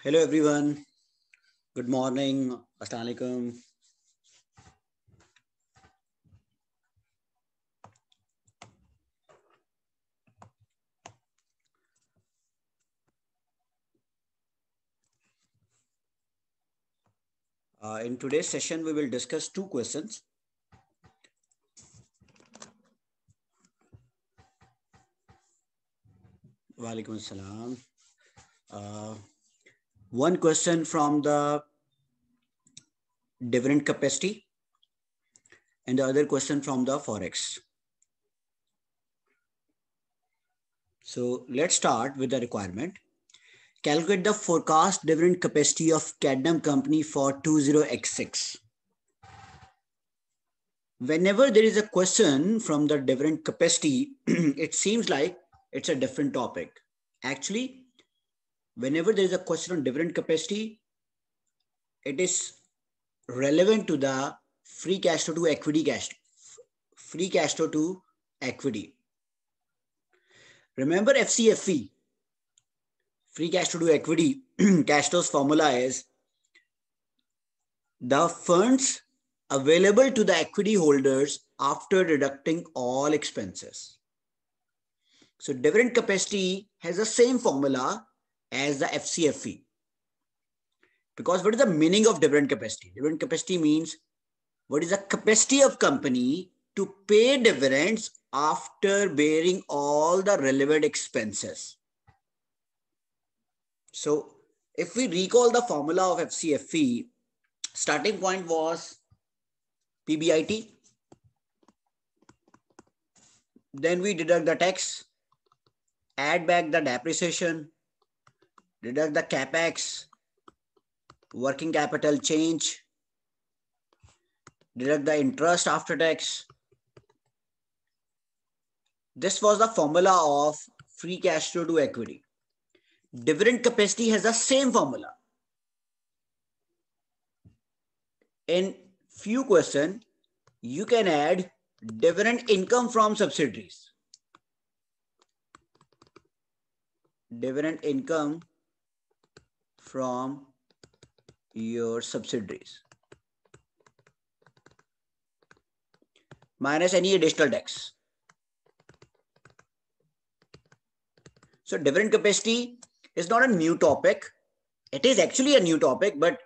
Hello everyone. Good morning. Assalamu alaikum. In today's session, we will discuss two questions. Walaikum assalam. One question from the dividend capacity and the other question from the forex. So let's start with the requirement. Calculate the forecast dividend capacity of Cadnam Company for 20x6. Whenever there is a question from the dividend capacity, it seems like it's a different topic. Actually, whenever there is a question on dividend capacity, it is relevant to the free cash flow to equity free cash flow to equity. Remember FCFE, free cash flow to equity, cash flow's formula is the funds available to the equity holders after deducting all expenses. So dividend capacity has the same formula as the FCFE. Because what is the meaning of dividend capacity? Dividend capacity means what is the capacity of company to pay dividends after bearing all the relevant expenses. So if we recall the formula of FCFE, starting point was PBIT. Then we deduct the tax, add back the depreciation, deduct the capex, working capital change, deduct the interest after tax. This was the formula of free cash flow to equity. Dividend capacity has the same formula. In few questions, you can add dividend income from subsidiaries. Dividend income from your subsidiaries minus any additional tax. So dividend capacity is not a new topic. It is actually a new topic, but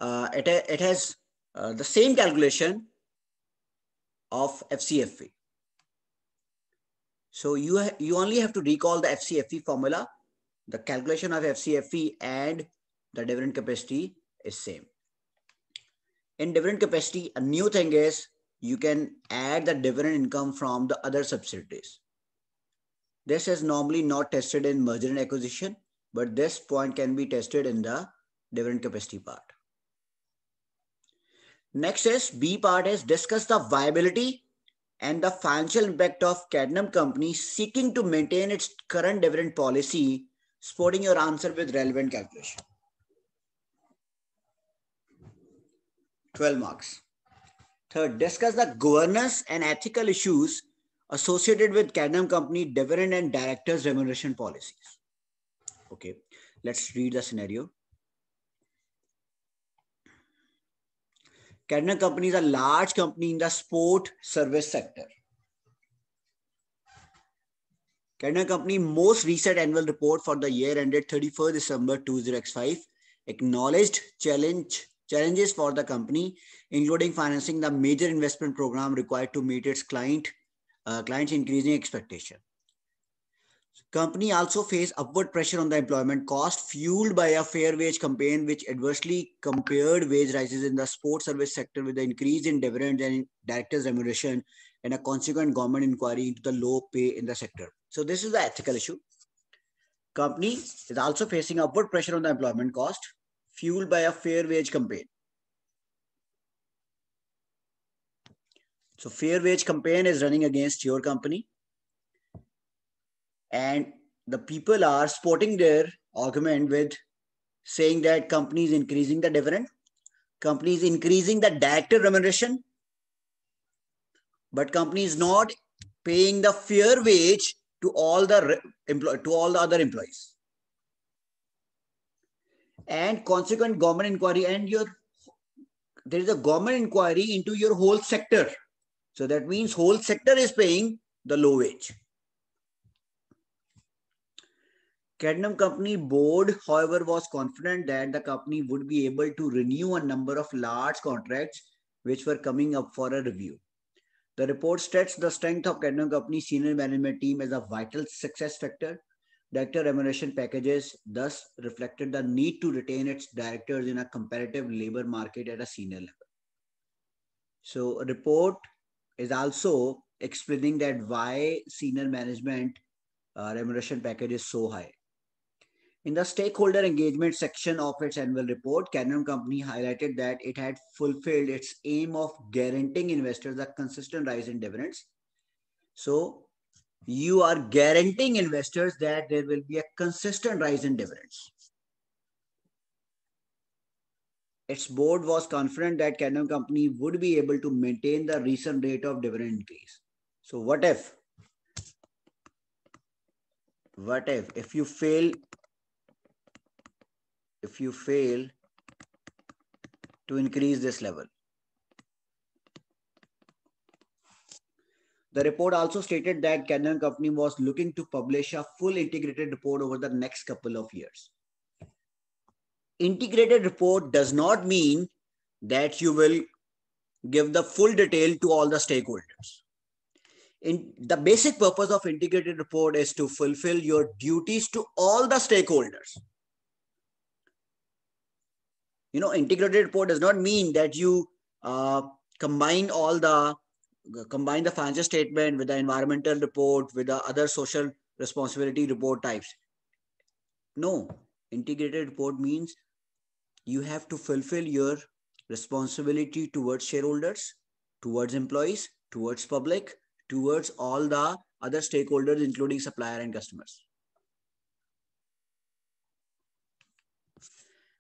it has the same calculation of FCFE. So you only have to recall the FCFE formula. The calculation of FCFE and the dividend capacity is same. In dividend capacity, a new thing is you can add the dividend income from the other subsidiaries. This is normally not tested in merger and acquisition, but this point can be tested in the dividend capacity part. Next is B part is discuss the viability and the financial impact of Cadnam Company seeking to maintain its current dividend policy, supporting your answer with relevant calculation. 12 marks. Third, discuss the governance and ethical issues associated with Cadnam Company dividend and directors remuneration policies. Okay, let's read the scenario. Cadnam Company is a large company in the sport service sector. Cadnam Company most recent annual report for the year ended 31st December 2005 acknowledged challenges for the company, including financing the major investment program required to meet its clients' increasing expectation. Company also faced upward pressure on the employment cost, fueled by a fair wage campaign, which adversely compared wage rises in the sports service sector with the increase in dividends and directors' remuneration and a consequent government inquiry into the low pay in the sector. So this is the ethical issue. Company is also facing upward pressure on the employment cost, fueled by a fair wage campaign. So fair wage campaign is running against your company, and the people are supporting their argument with saying that company is increasing the dividend, company is increasing the director remuneration, but company is not paying the fair wage to all the other employees. and consequent government inquiry, and there is a government inquiry into your whole sector. So that means whole sector is paying the low wage. Cadnam Company board, however, was confident that the company would be able to renew a number of large contracts which were coming up for a review. The report stressed the strength of Cadnam Company's senior management team as a vital success factor. Director remuneration packages thus reflected the need to retain its directors in a competitive labor market at a senior level. So a report is also explaining that why senior management remuneration package is so high. In the stakeholder engagement section of its annual report, Cadnam Company highlighted that it had fulfilled its aim of guaranteeing investors a consistent rise in dividends. So you are guaranteeing investors that there will be a consistent rise in dividends. Its board was confident that Cadnam Company would be able to maintain the recent rate of dividend increase. So what if you fail to increase this level? The report also stated that Cadnam Company was looking to publish a full integrated report over the next couple of years. Integrated report does not mean that you will give the full detail to all the stakeholders. The basic purpose of integrated report is to fulfill your duties to all the stakeholders. Integrated report does not mean that you combine the financial statement with the environmental report, with the other social responsibility report types. No, integrated report means you have to fulfill your responsibility towards shareholders, towards employees, towards public, towards all the other stakeholders, including supplier and customers.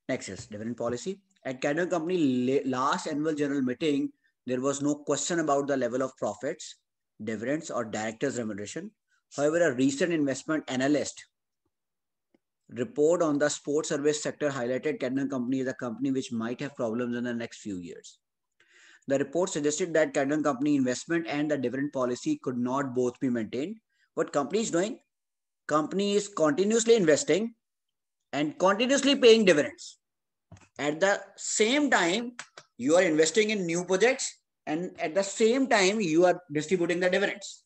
Next is dividend policy. At Cadnam Company last annual general meeting, there was no question about the level of profits, dividends, or directors' remuneration. However, a recent investment analyst report on the sports service sector highlighted Cadnam Company as a company which might have problems in the next few years. The report suggested that Cadnam Company investment and the dividend policy could not both be maintained. What company is doing? Company is continuously investing and continuously paying dividends. At the same time, you are investing in new projects, and at the same time, you are distributing the dividends.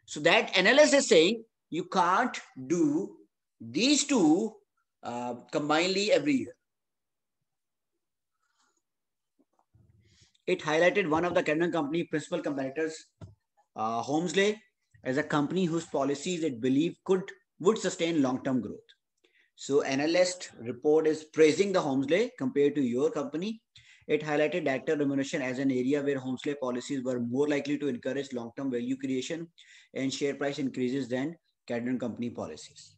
So that analyst is saying you can't do these two combinedly every year. It highlighted one of the Cadnam Company principal competitors, Homesley, as a company whose policies it believed would sustain long-term growth. So analyst report is praising the Homesley compared to your company. It highlighted director remuneration as an area where Homesley policies were more likely to encourage long-term value creation and share price increases than Cadnam Company policies.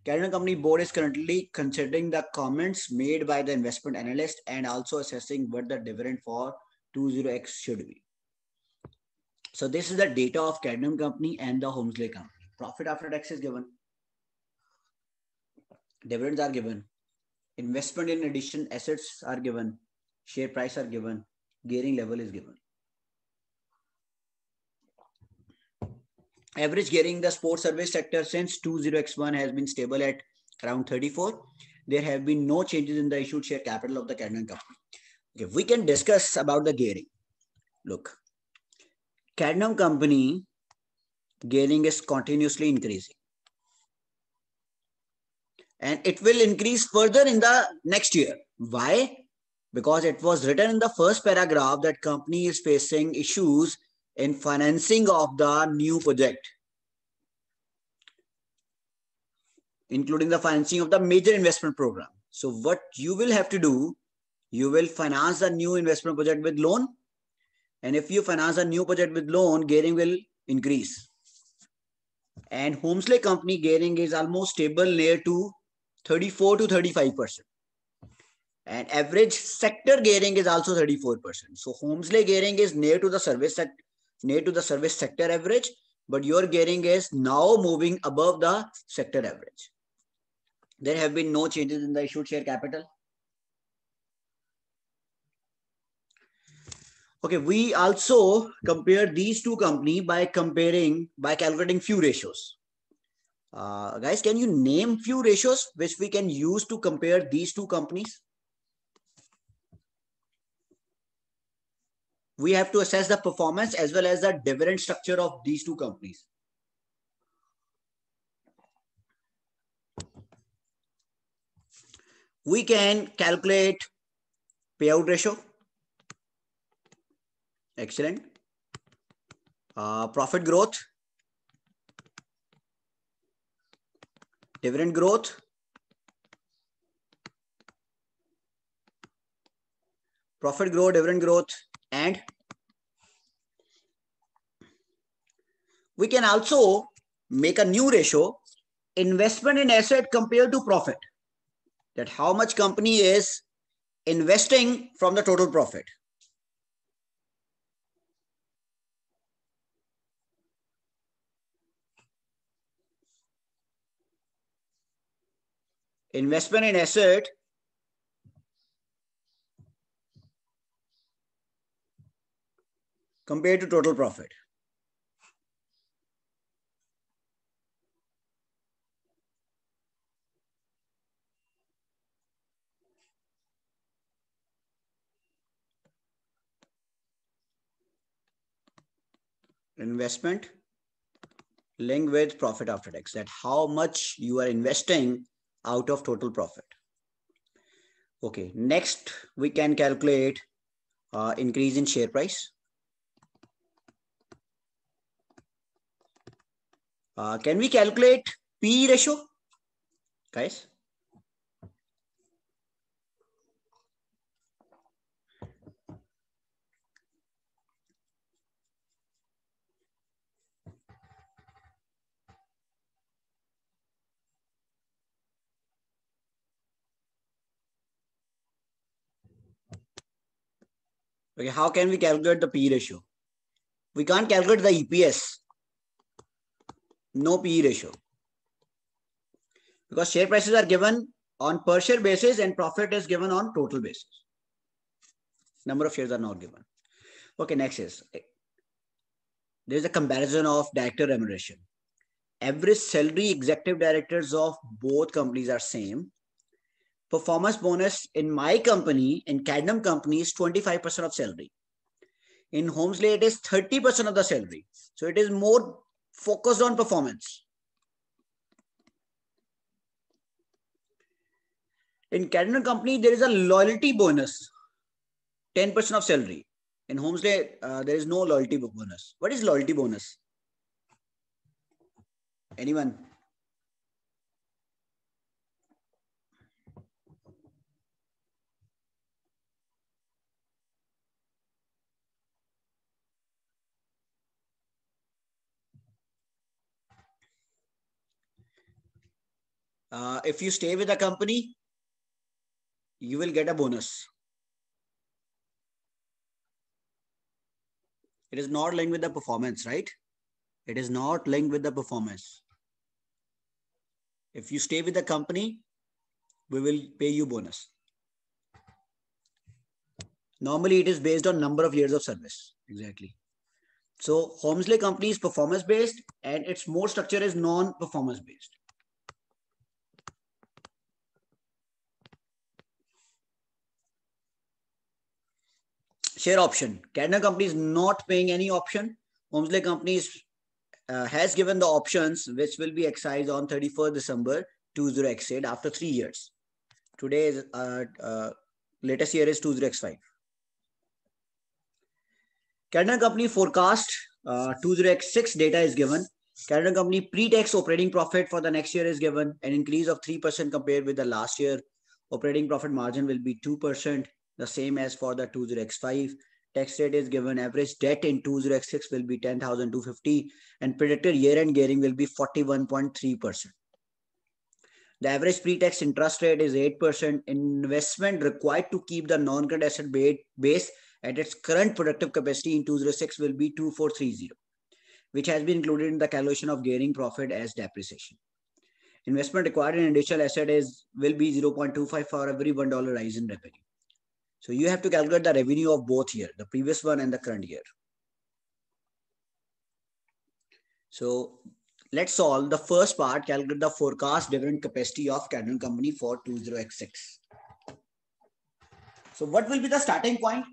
Cadnam Company board is currently considering the comments made by the investment analyst and also assessing what the dividend for 20X should be. So this is the data of Cadnam Company and the Homesley Company. Profit after tax is given. Dividends are given. Investment in addition, assets are given. Share price are given. Gearing level is given. Average gearing in the sports service sector since 20X1 has been stable at around 34. There have been no changes in the issued share capital of the Cadnam Company. Okay, we can discuss about the gearing. Look, Cadnam Company gearing is continuously increasing. And it will increase further in the next year. Why? Because it was written in the first paragraph that company is facing issues in financing of the new project, including the financing of the major investment program. So what you will have to do, you will finance the new investment project with loan. And if you finance a new project with loan, gearing will increase. And Homesley Company gearing is almost stable near to 34 to 35%. And average sector gearing is also 34%. So Homesley gearing is near to the service sector average, but your gearing is now moving above the sector average. There have been no changes in the issued share capital. Okay, we also compare these two companies by calculating few ratios. Guys, can you name few ratios which we can use to compare these two companies? We have to assess the performance as well as the dividend structure of these two companies. We can calculate payout ratio. Excellent. Profit growth, dividend growth, profit growth, dividend growth, and we can also make a new ratio, investment in asset compared to profit. That how much company is investing from the total profit. Investment in asset compared to total profit. Investment linked with profit after tax. That how much you are investing out of total profit. Okay, next we can calculate increase in share price. Can we calculate P ratio, guys? Okay, how can we calculate the P ratio? We can't calculate the EPS. No P ratio. Because share prices are given on per share basis and profit is given on total basis. Number of shares are not given. Okay, next is there is a comparison of director remuneration. Average salary executive directors of both companies are same. Performance bonus in my company, in Cadnam company, is 25% of salary. In Homesley, it is 30% of the salary. So it is more focused on performance. In Cadnam company, there is a loyalty bonus, 10% of salary. In Homesley, there is no loyalty bonus. What is loyalty bonus? Anyone? If you stay with a company, you will get a bonus. It is not linked with the performance, right? It is not linked with the performance. If you stay with the company, we will pay you bonus. Normally, it is based on number of years of service. Exactly. So Homesley company is performance based and its mode structure is non-performance based. Share option. Cadnam company is not paying any option. Homesley company has given the options which will be exercised on 31st December 20x8 after 3 years. Today is latest year is 20x5. Cadnam company forecast 20x6 data is given. Cadnam company pre-tax operating profit for the next year is given, an increase of 3% compared with the last year. Operating profit margin will be 2%, the same as for the 20x5. Tax rate is given. Average debt in 20x6 will be 10,250 and predicted year-end gearing will be 41.3%. The average pre-tax interest rate is 8%. Investment required to keep the non-current asset base at its current productive capacity in 2006 will be 2430, which has been included in the calculation of gearing profit as depreciation. Investment required in additional asset will be 0.25 for every $1 rise in revenue. So you have to calculate the revenue of both year, the previous one and the current year. So let's solve the first part, calculate the forecast dividend capacity of Cadron Company for 20x6. So what will be the starting point?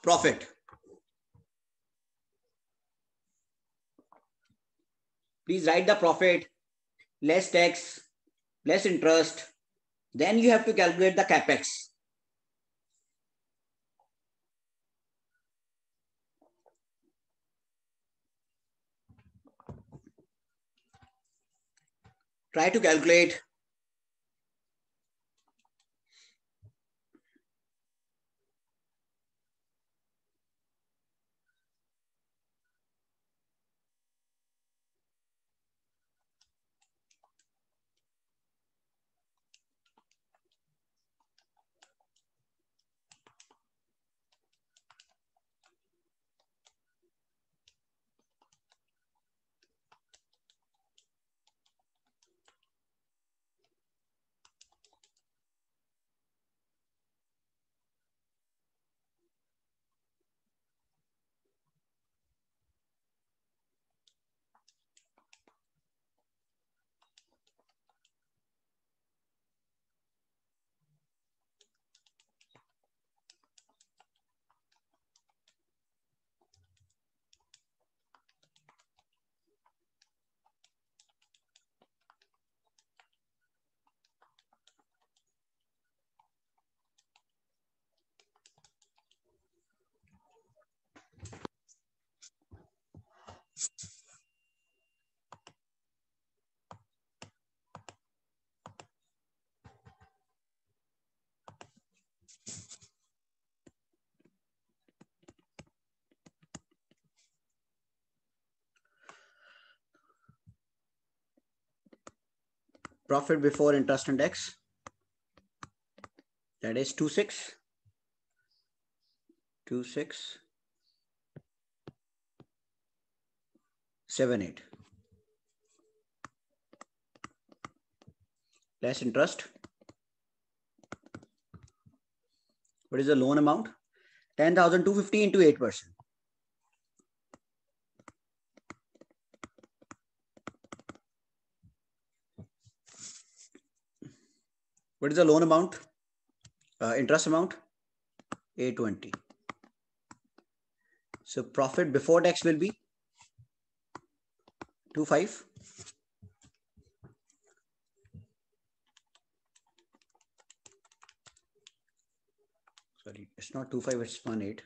Profit. Please write the profit, less tax, less interest. Then you have to calculate the capex. Try to calculate. Profit before interest and tax. That is 2678 less interest. What is the loan amount? 10,250 into 8%. What is the loan amount? Interest amount? 820. So profit before tax will be 25. Sorry, it's not 25, it's 18.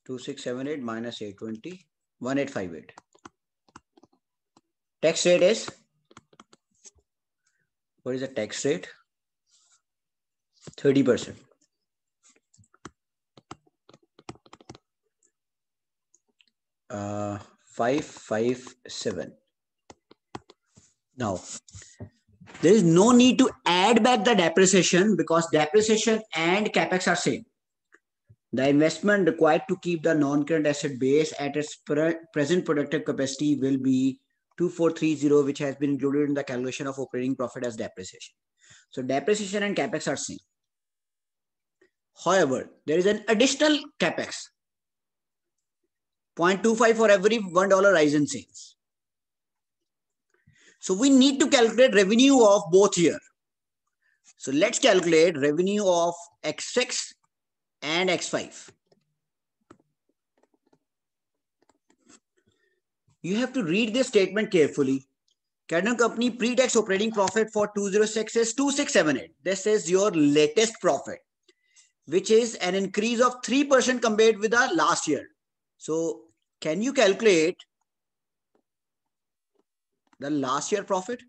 2678 minus 820, 1858. Tax rate is, what is the tax rate? 30%. Uh, 557. Now, there is no need to add back the depreciation because depreciation and capex are same. The investment required to keep the non-current asset base at its present productive capacity will be 2430, which has been included in the calculation of operating profit as depreciation. So depreciation and capex are same. However, there is an additional capex, 0.25 for every $1 rise in sales. So we need to calculate revenue of both here. So let's calculate revenue of X6 and X5. You have to read this statement carefully. Cadron Company pre-tax operating profit for 2006 is 2678. This is your latest profit, which is an increase of 3% compared with the last year. So can you calculate the last year profit?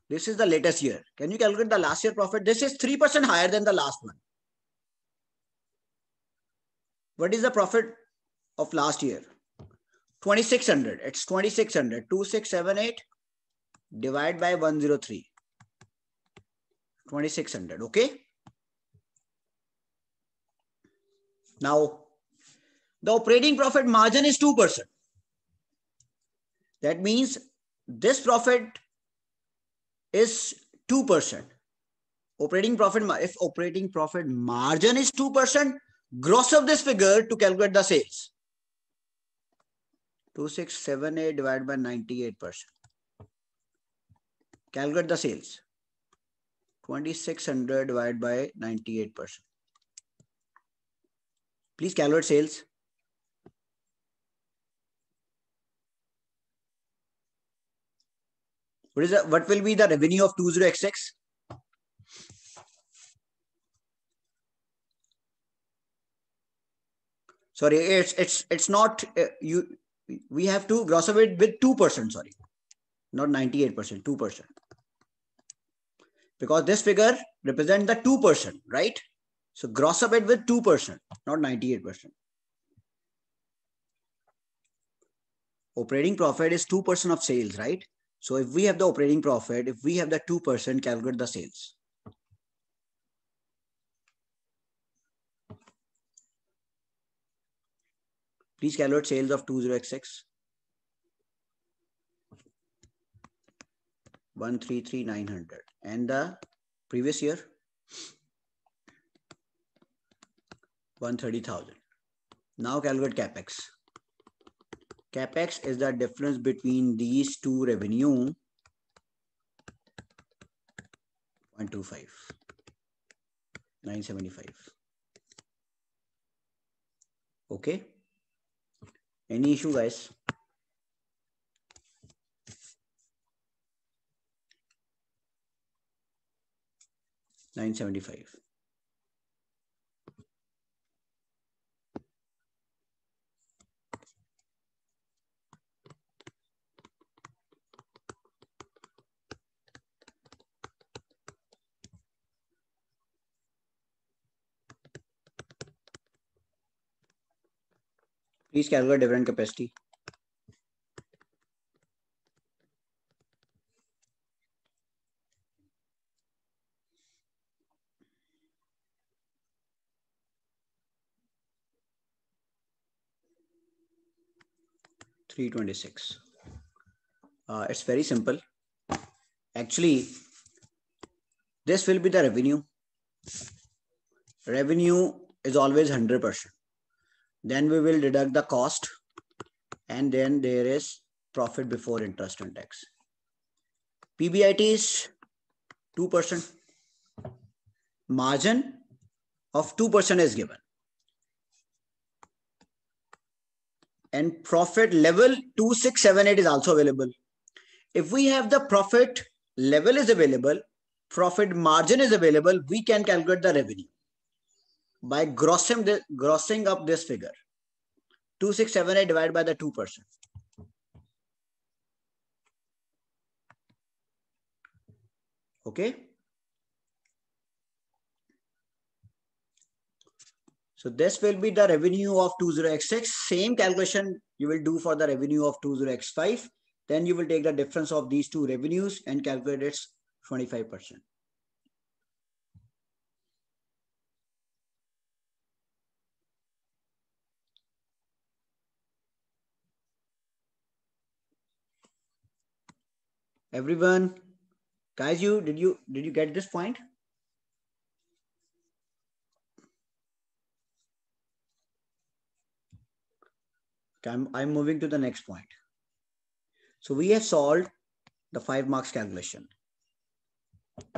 This is the latest year. Can you calculate the last year profit? This is 3% higher than the last one. What is the profit of last year? 2600. It's 2600. 2678 divided by 103. 2600. Okay. Now, the operating profit margin is 2%. That means this profit is 2%. If operating profit margin is 2%, gross of this figure to calculate the sales. 2678 divided by 98%. Calculate the sales. 2600 divided by 98%. Please calculate sales. What will be the revenue of 20XX? Sorry, it's not we have to gross of it with 2%, sorry. Not 98%, 2%. Because this figure represents the 2%, right? So gross of it with 2%, not 98%. Operating profit is 2% of sales, right? So if we have the operating profit, if we have the 2%, calculate the sales. Please calculate sales of 20XX. 133,900. And the previous year? 130,000. Now calculate CapEx. CapEx is the difference between these two revenue. 125. 975. Okay. Any issue, guys? $975. Please calculate dividend capacity. $326. It's very simple. Actually, this will be the revenue. Revenue is always 100%. Then we will deduct the cost, and then there is profit before interest and tax. PBIT is 2%. Margin of 2% is given. And profit level 2678 is also available. If we have the profit level is available, profit margin is available, we can calculate the revenue by grossing up this figure. 2678 divided by the 2%. Okay. So this will be the revenue of 20XX. Same calculation you will do for the revenue of 20X5. Then you will take the difference of these two revenues and calculate its 25%. Everyone, guys, did you get this point? I'm moving to the next point. So we have solved the 5 marks calculation.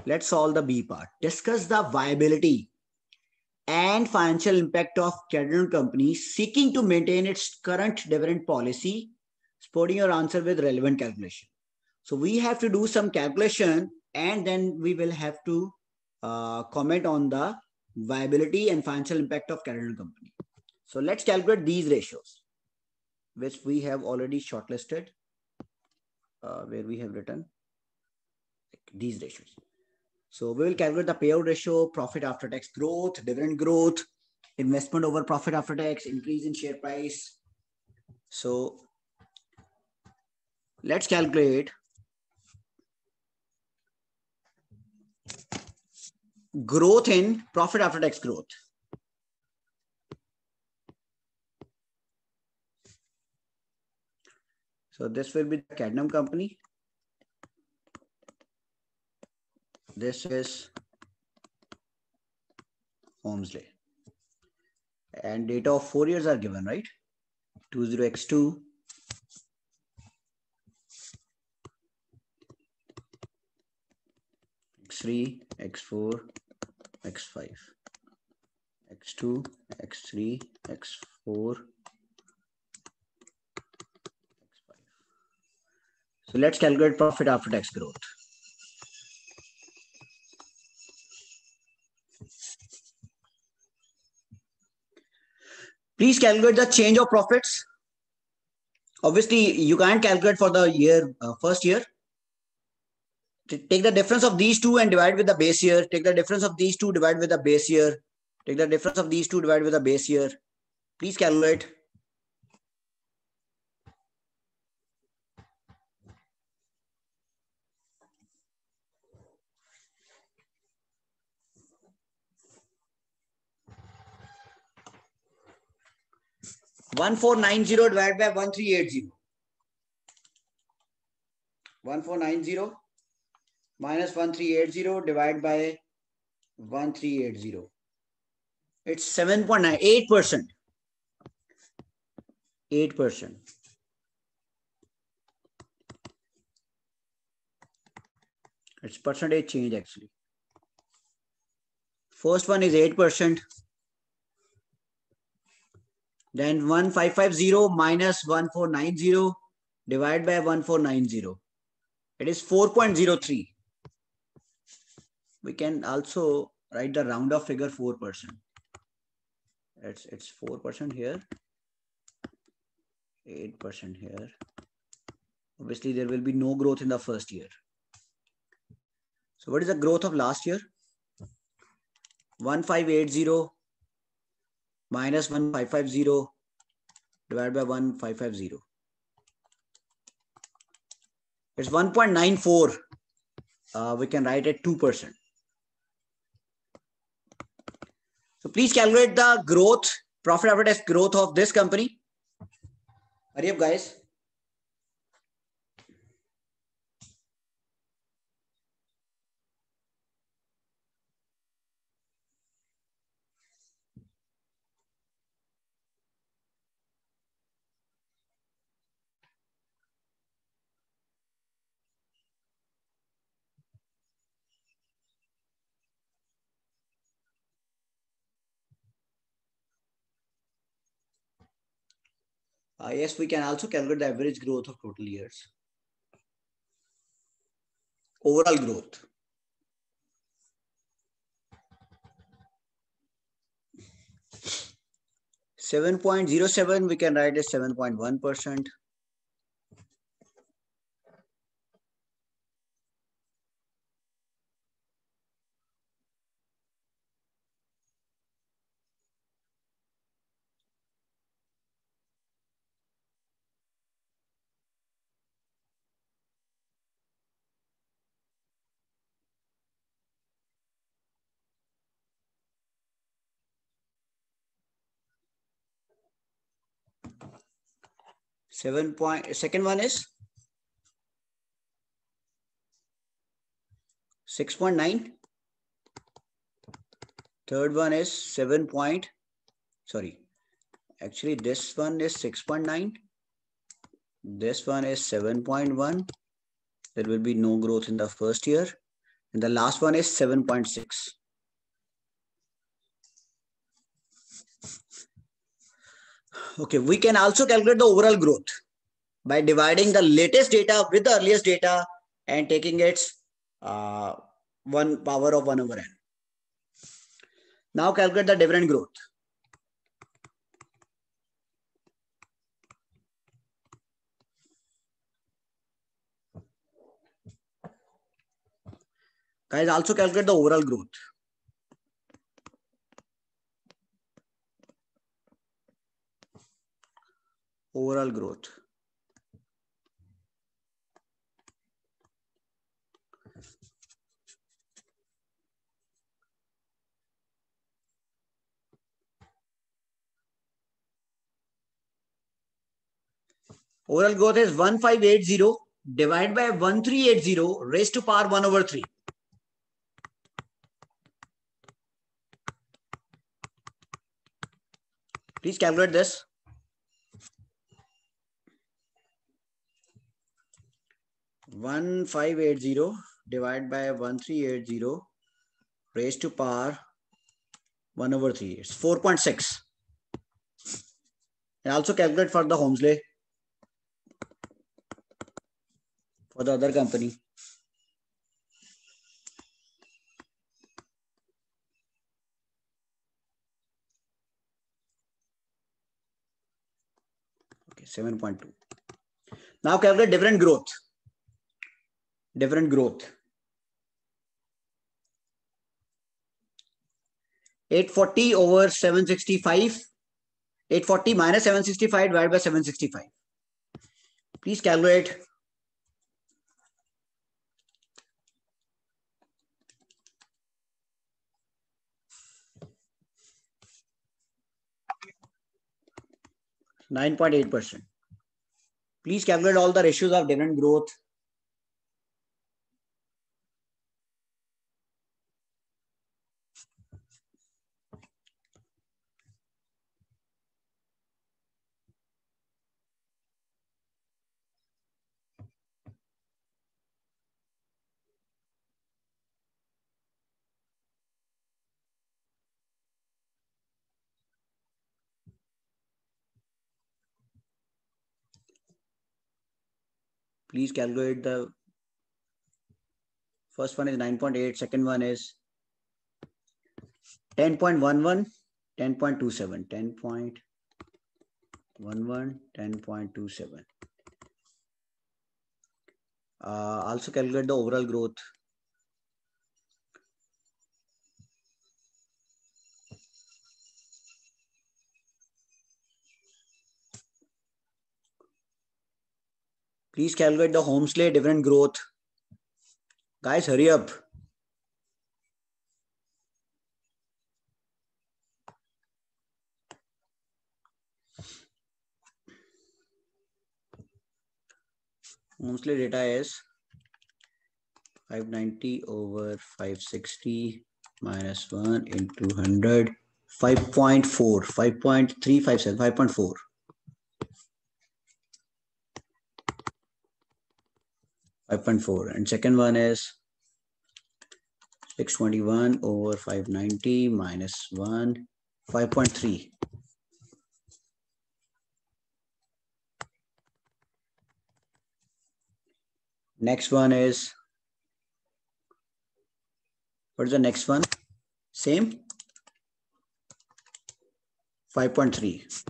Let's solve the B part. Discuss the viability and financial impact of Cadence company seeking to maintain its current dividend policy, supporting your answer with relevant calculation. So we have to do some calculation, and then we will have to comment on the viability and financial impact of Cadence company. So let's calculate these ratios, which we have already shortlisted, where we have written these ratios. So we will calculate the payout ratio, profit after tax growth, dividend growth, investment over profit after tax, increase in share price. So let's calculate growth in profit after tax growth. So this will be the Cadnam company. This is Holmesley. And data of 4 years are given, right? 20x2. X3, X4, X5. X2, X3, X4, X5. So let's calculate profit after tax growth. Please calculate the change of profits. Obviously, you can't calculate for the year, first year. Take the difference of these two and divide with the base year. Take the difference of these two, divide with the base year. Take the difference of these two, divide with the base year. Please calculate. One four nine zero divided by 1380. 1490 minus 1380 divided by 1380. It's 7.9, 8%. 8%. It's percentage change actually. First one is 8%. Then 1550 minus 1490 divided by 1490. It is 4.03. We can also write the round off figure 4%. It's 4% here, 8% here. Obviously, there will be no growth in the first year. So what is the growth of last year? 1580 minus 1550 divided by 1550. It's 1.94. We can write it 2%. So please calculate the growth, profit after tax growth of this company. Hurry up, guys. Yes, we can also calculate the average growth of total years. Overall growth. $7.07, we can write as 7.1%. Second one is 6.9. Third one is 7. Actually this one is 6.9. This one is 7.1. There will be no growth in the first year. And the last one is 7.6. Okay, we can also calculate the overall growth by dividing the latest data with the earliest data and taking its 1 power of 1 over n. Now calculate the dividend growth. Guys, also calculate the overall growth. Overall growth. Overall growth is 1580 divided by 1380 raised to power 1 over 3. Please calculate this. 1580 divided by 1380 raised to power 1 over 3. It's 4.6. And also calculate for the Holmesley for the other company. Okay, 7.2. Now calculate different growth. Different growth. 840 over 765. 840 minus 765 divided by 765. Please calculate. (9.8%). Please calculate all the ratios of different growth. Please calculate the first one is 9.8, second one is 10.11, 10.27, 10.11, 10.27. Also calculate the overall growth. Please calculate the Holmesley different growth. Guys, hurry up. Holmesley data is 590 over 560 minus 1 into 100. 5.4, 5.357, 5.4. 5.4. And second one is 621 over 590 minus 1, 5.3. Next one is, what's the next one? Same? 5.3.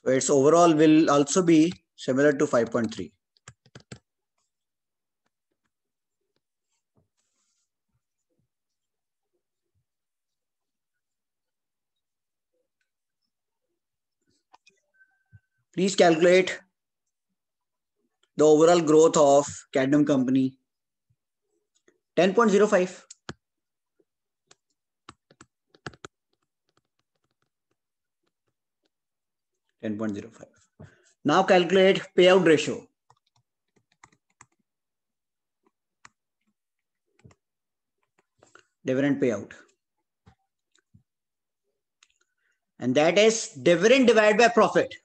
So its overall will also be similar to 5.3. Please calculate the overall growth of Cadmium company. 10.05. 10.05. Now calculate payout ratio. Dividend payout. And that is dividend divided by profit.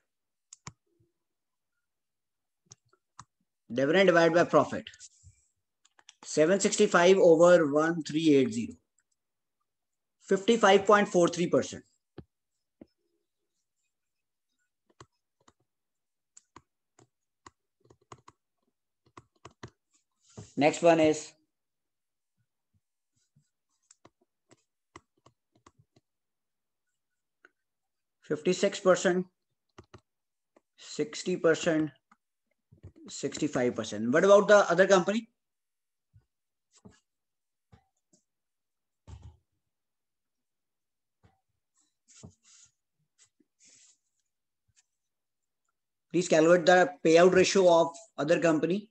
Dividend divided by profit. 765 over 1380. 55.43%. Next one is 56%, 60%, 65%. What about the other company? Please calculate the payout ratio of other company.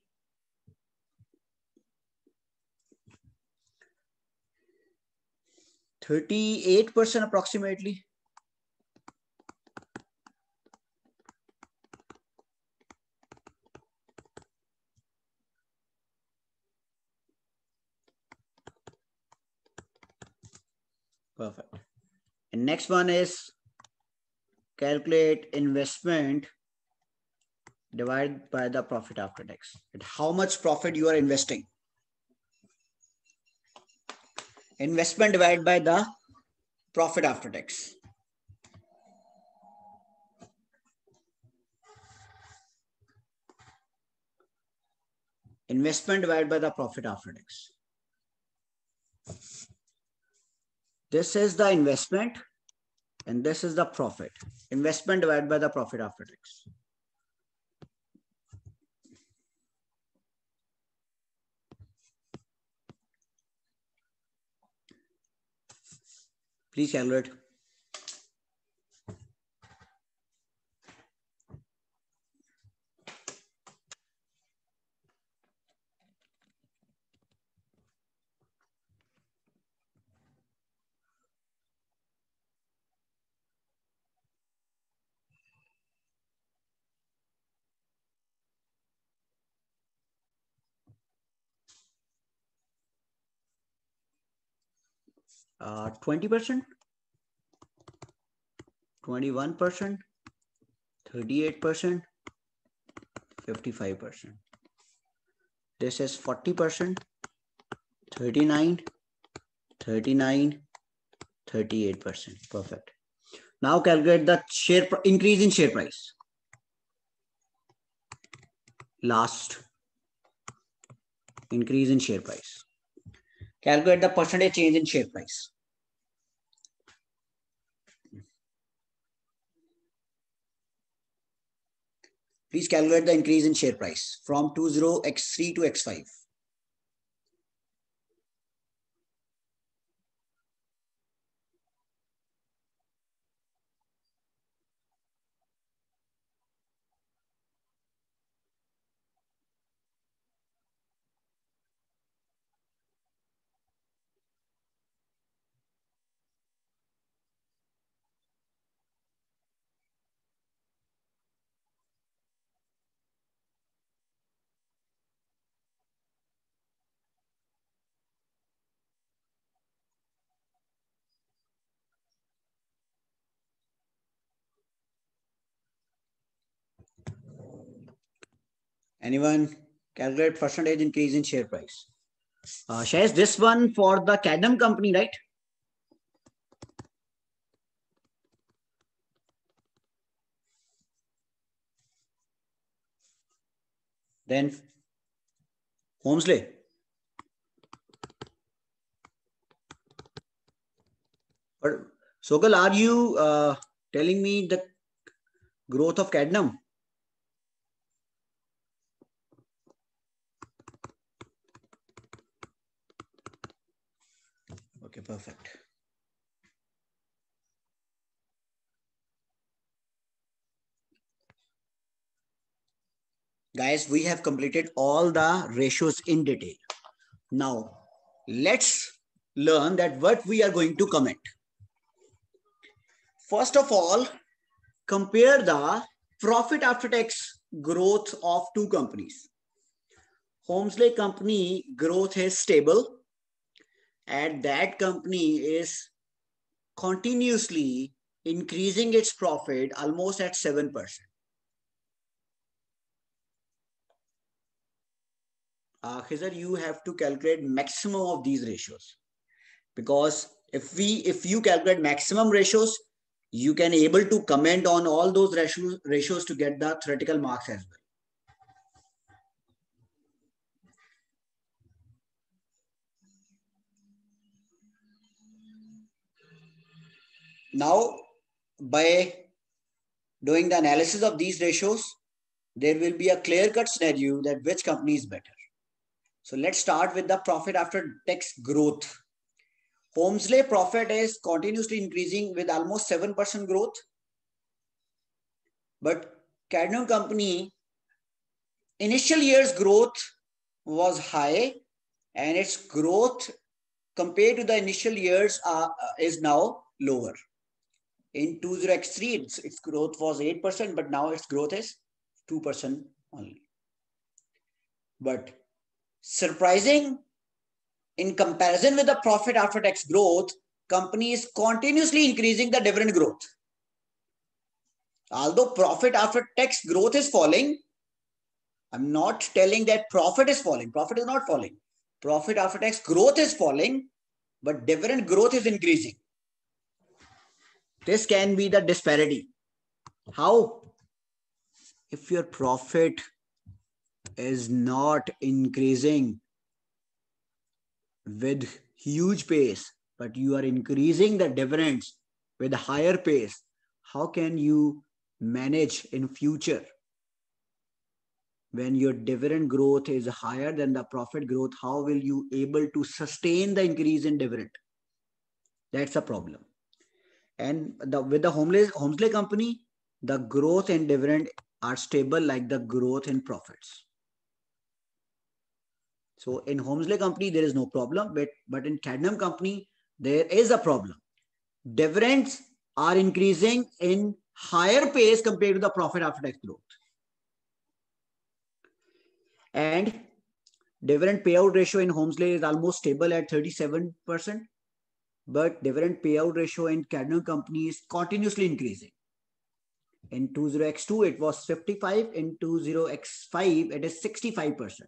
38% approximately. Perfect. And next one is calculate investment divided by the profit after tax. And how much profit you are investing. Investment divided by the profit after tax. Investment divided by the profit after tax. This is the investment and this is the profit. Investment divided by the profit after tax. Please calculate. Uh, 20%, 21%, 38%, 55%. This is 40%, 39, 39, 38%. Perfect. Now calculate the increase in share price. Last, increase in share price. Calculate the percentage change in share price. Please calculate the increase in share price from 20x3 to x5. Anyone calculate percentage increase in share price? Shares this one for the Cadem company, right? Then Holmesley. But Sokal, are you telling me the growth of Cadnam? Okay, perfect. Guys, we have completed all the ratios in detail. Now, let's learn that what we are going to comment. First of all, compare the profit after tax growth of two companies. Holmesley company growth is stable and that company is continuously increasing its profit almost at 7%. Khizar, you have to calculate maximum of these ratios because if you calculate maximum ratios, you can able to comment on all those ratios to get the theoretical marks as well. Now, by doing the analysis of these ratios, there will be a clear-cut scenario that which company is better. So let's start with the profit after tax growth. Holmesley profit is continuously increasing with almost 7% growth. But Cadnam company initial years growth was high and its growth compared to the initial years is now lower. In 20x3, its growth was 8%, but now its growth is 2% only. But surprising, in comparison with the profit after tax growth, company is continuously increasing the dividend growth. Although profit after tax growth is falling, I'm not telling that profit is falling. Profit is not falling. Profit after tax growth is falling, but dividend growth is increasing. This can be the disparity. How? If your profit is not increasing with huge pace, but you are increasing the dividends with a higher pace, how can you manage in future? When your dividend growth is higher than the profit growth, how will you able to sustain the increase in dividend? That's a problem. And with the Homesley company, the growth and dividend are stable like the growth in profits. So in Homesley company, there is no problem, but in Cadnam company, there is a problem. Dividends are increasing in higher pace compared to the profit after tax growth. And dividend payout ratio in Homesley is almost stable at 37%, but dividend payout ratio in Cadnam company is continuously increasing. In 20x2, it was 55. In 20x5, it is 65%.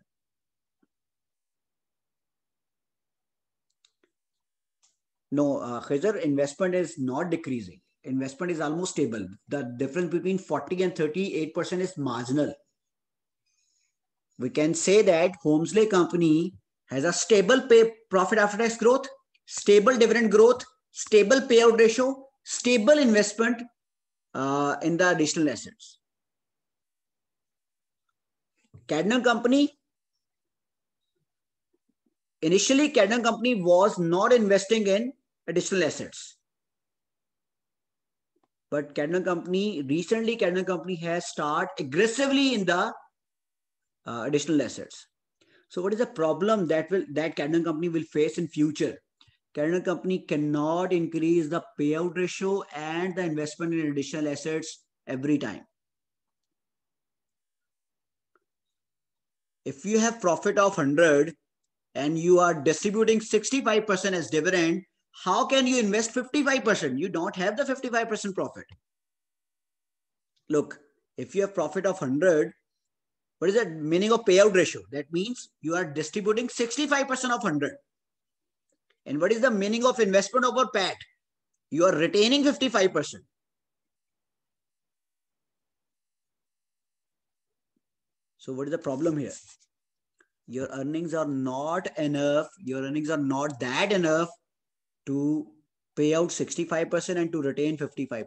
No, Khizr, investment is not decreasing. Investment is almost stable. The difference between 40 and 38% is marginal. We can say that Homesley company has a stable profit after tax growth, stable dividend growth, stable payout ratio, stable investment in the additional assets. Cadnam company, initially Cadnam company was not investing in additional assets. But recently Cadnam company has started aggressively in the additional assets. So what is the problem that Cadnam company will face in future? Cadnam company cannot increase the payout ratio and the investment in additional assets every time. If you have profit of 100 and you are distributing 65% as dividend, how can you invest 55%? You don't have the 55% profit. Look, if you have profit of 100, what is the meaning of payout ratio? That means you are distributing 65% of 100. And what is the meaning of investment over PAT? You are retaining 55%. So what is the problem here? Your earnings are not enough. Your earnings are not that enough to pay out 65% and to retain 55%.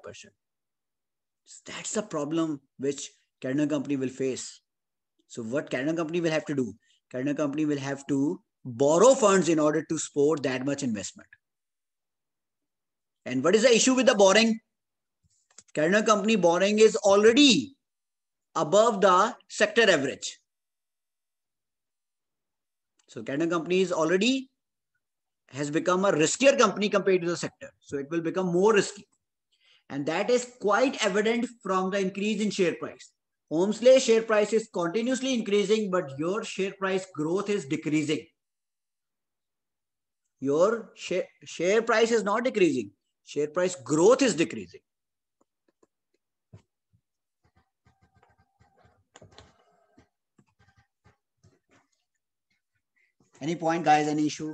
That's the problem which Cadnam company will face. So what Cadnam company will have to do? Cadnam company will have to borrow funds in order to support that much investment. And what is the issue with the borrowing? Cadnam company borrowing is already above the sector average. So Cadnam company has become a riskier company compared to the sector. So it will become more risky. And that is quite evident from the increase in share price. Homesley share price is continuously increasing, but your share price growth is decreasing. Your share price is not decreasing. Share price growth is decreasing. Any point, guys? Any issue?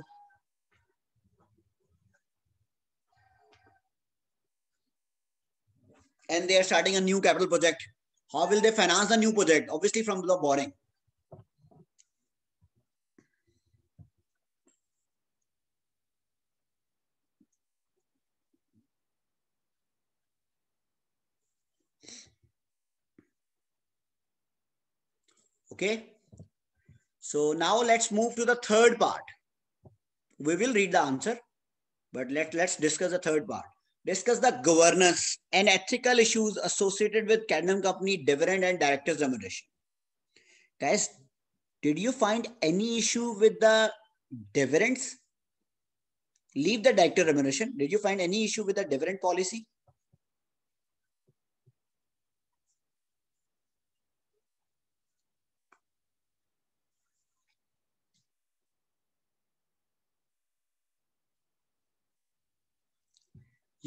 And they are starting a new capital project. How will they finance the new project? Obviously from the borrowing. Okay. So now let's move to the third part. We will read the answer, but let's discuss the third part. Discuss the governance and ethical issues associated with Cadnam company dividend and directors remuneration. Guys, did you find any issue with the dividends? Leave the director remuneration. Did you find any issue with the dividend policy?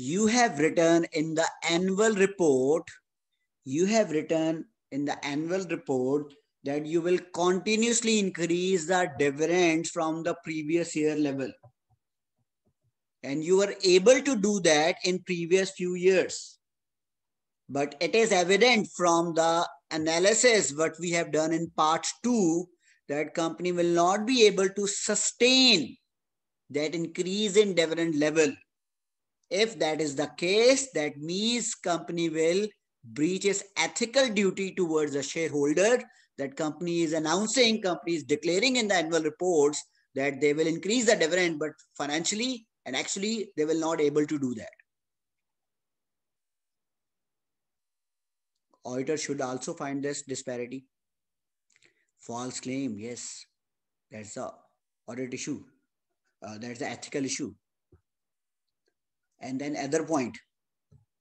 You have written in the annual report, you have written in the annual report that you will continuously increase the dividends from the previous year level. And you were able to do that in previous few years. But it is evident from the analysis what we have done in part 2 that company will not be able to sustain that increase in dividend level. If that is the case, that means company will breach its ethical duty towards the shareholder. That company is announcing, company is declaring in the annual reports that they will increase the dividend, but financially and actually they will not able to do that. Auditor should also find this disparity. False claim, yes, that's the audit issue. That's the ethical issue. And then other point,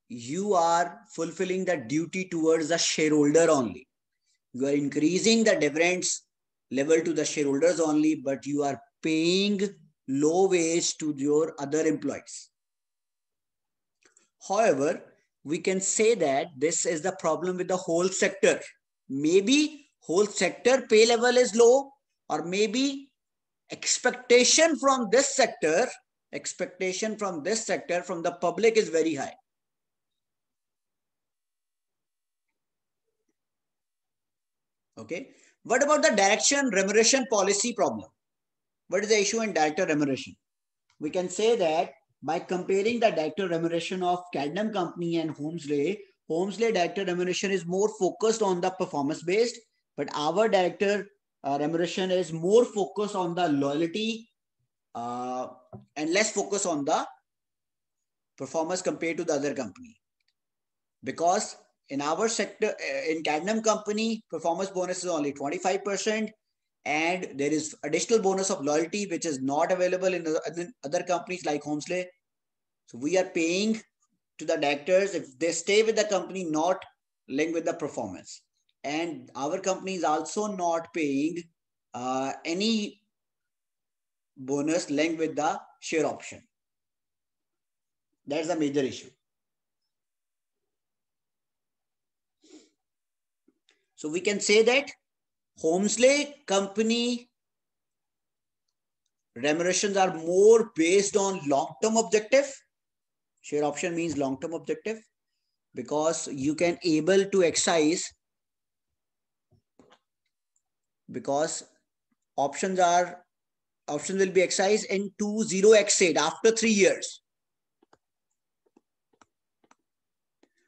you are fulfilling the duty towards the shareholder only. You are increasing the dividends level to the shareholders only, but you are paying low wage to your other employees. However, we can say that this is the problem with the whole sector. Maybe whole sector pay level is low, or maybe expectation from this sector from the public is very high. Okay. What about the direction remuneration policy problem? What is the issue in director remuneration? We can say that by comparing the director remuneration of Cadnam Company and Holmesley, Holmesley director remuneration is more focused on the performance based, but our director remuneration is more focused on the loyalty and less focus on the performance compared to the other company. Because in our sector, in Cadnam Company, performance bonus is only 25%, and there is additional bonus of loyalty which is not available in other companies like Holmesley. So we are paying to the directors if they stay with the company, not linked with the performance. And our company is also not paying any bonus linked with the share option. That's a major issue. So we can say that Holmesley company remunerations are more based on long-term objective. Share option means long-term objective, because you can able to exercise, because options will be exercised in 20 exit after 3 years.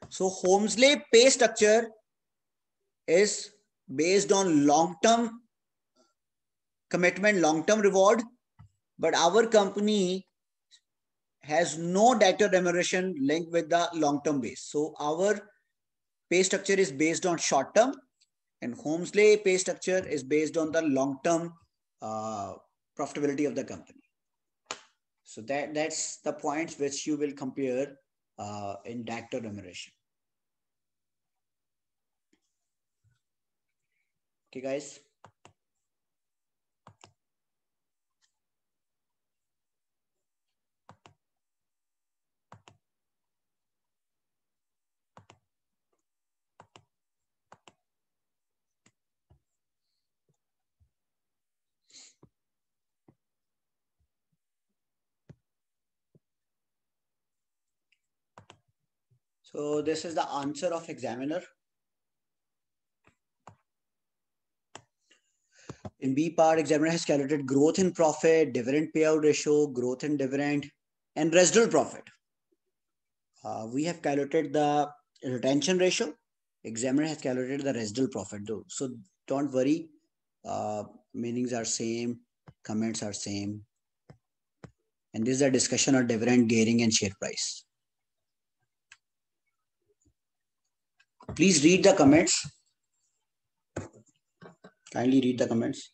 So Holmesley pay structure is based on long-term commitment, long-term reward, but our company has no director remuneration linked with the long-term base. So our pay structure is based on short-term, and Holmesley pay structure is based on the long-term profitability of the company. So that's the points which you will compare in director remuneration. Okay, guys. So this is the answer of examiner. In B part, examiner has calculated growth in profit, dividend payout ratio, growth in dividend, and residual profit. We have calculated the retention ratio. Examiner has calculated the residual profit though. So don't worry. Meanings are same, comments are same. And this is a discussion on dividend, gearing, and share price. Please read the comments. Kindly read the comments.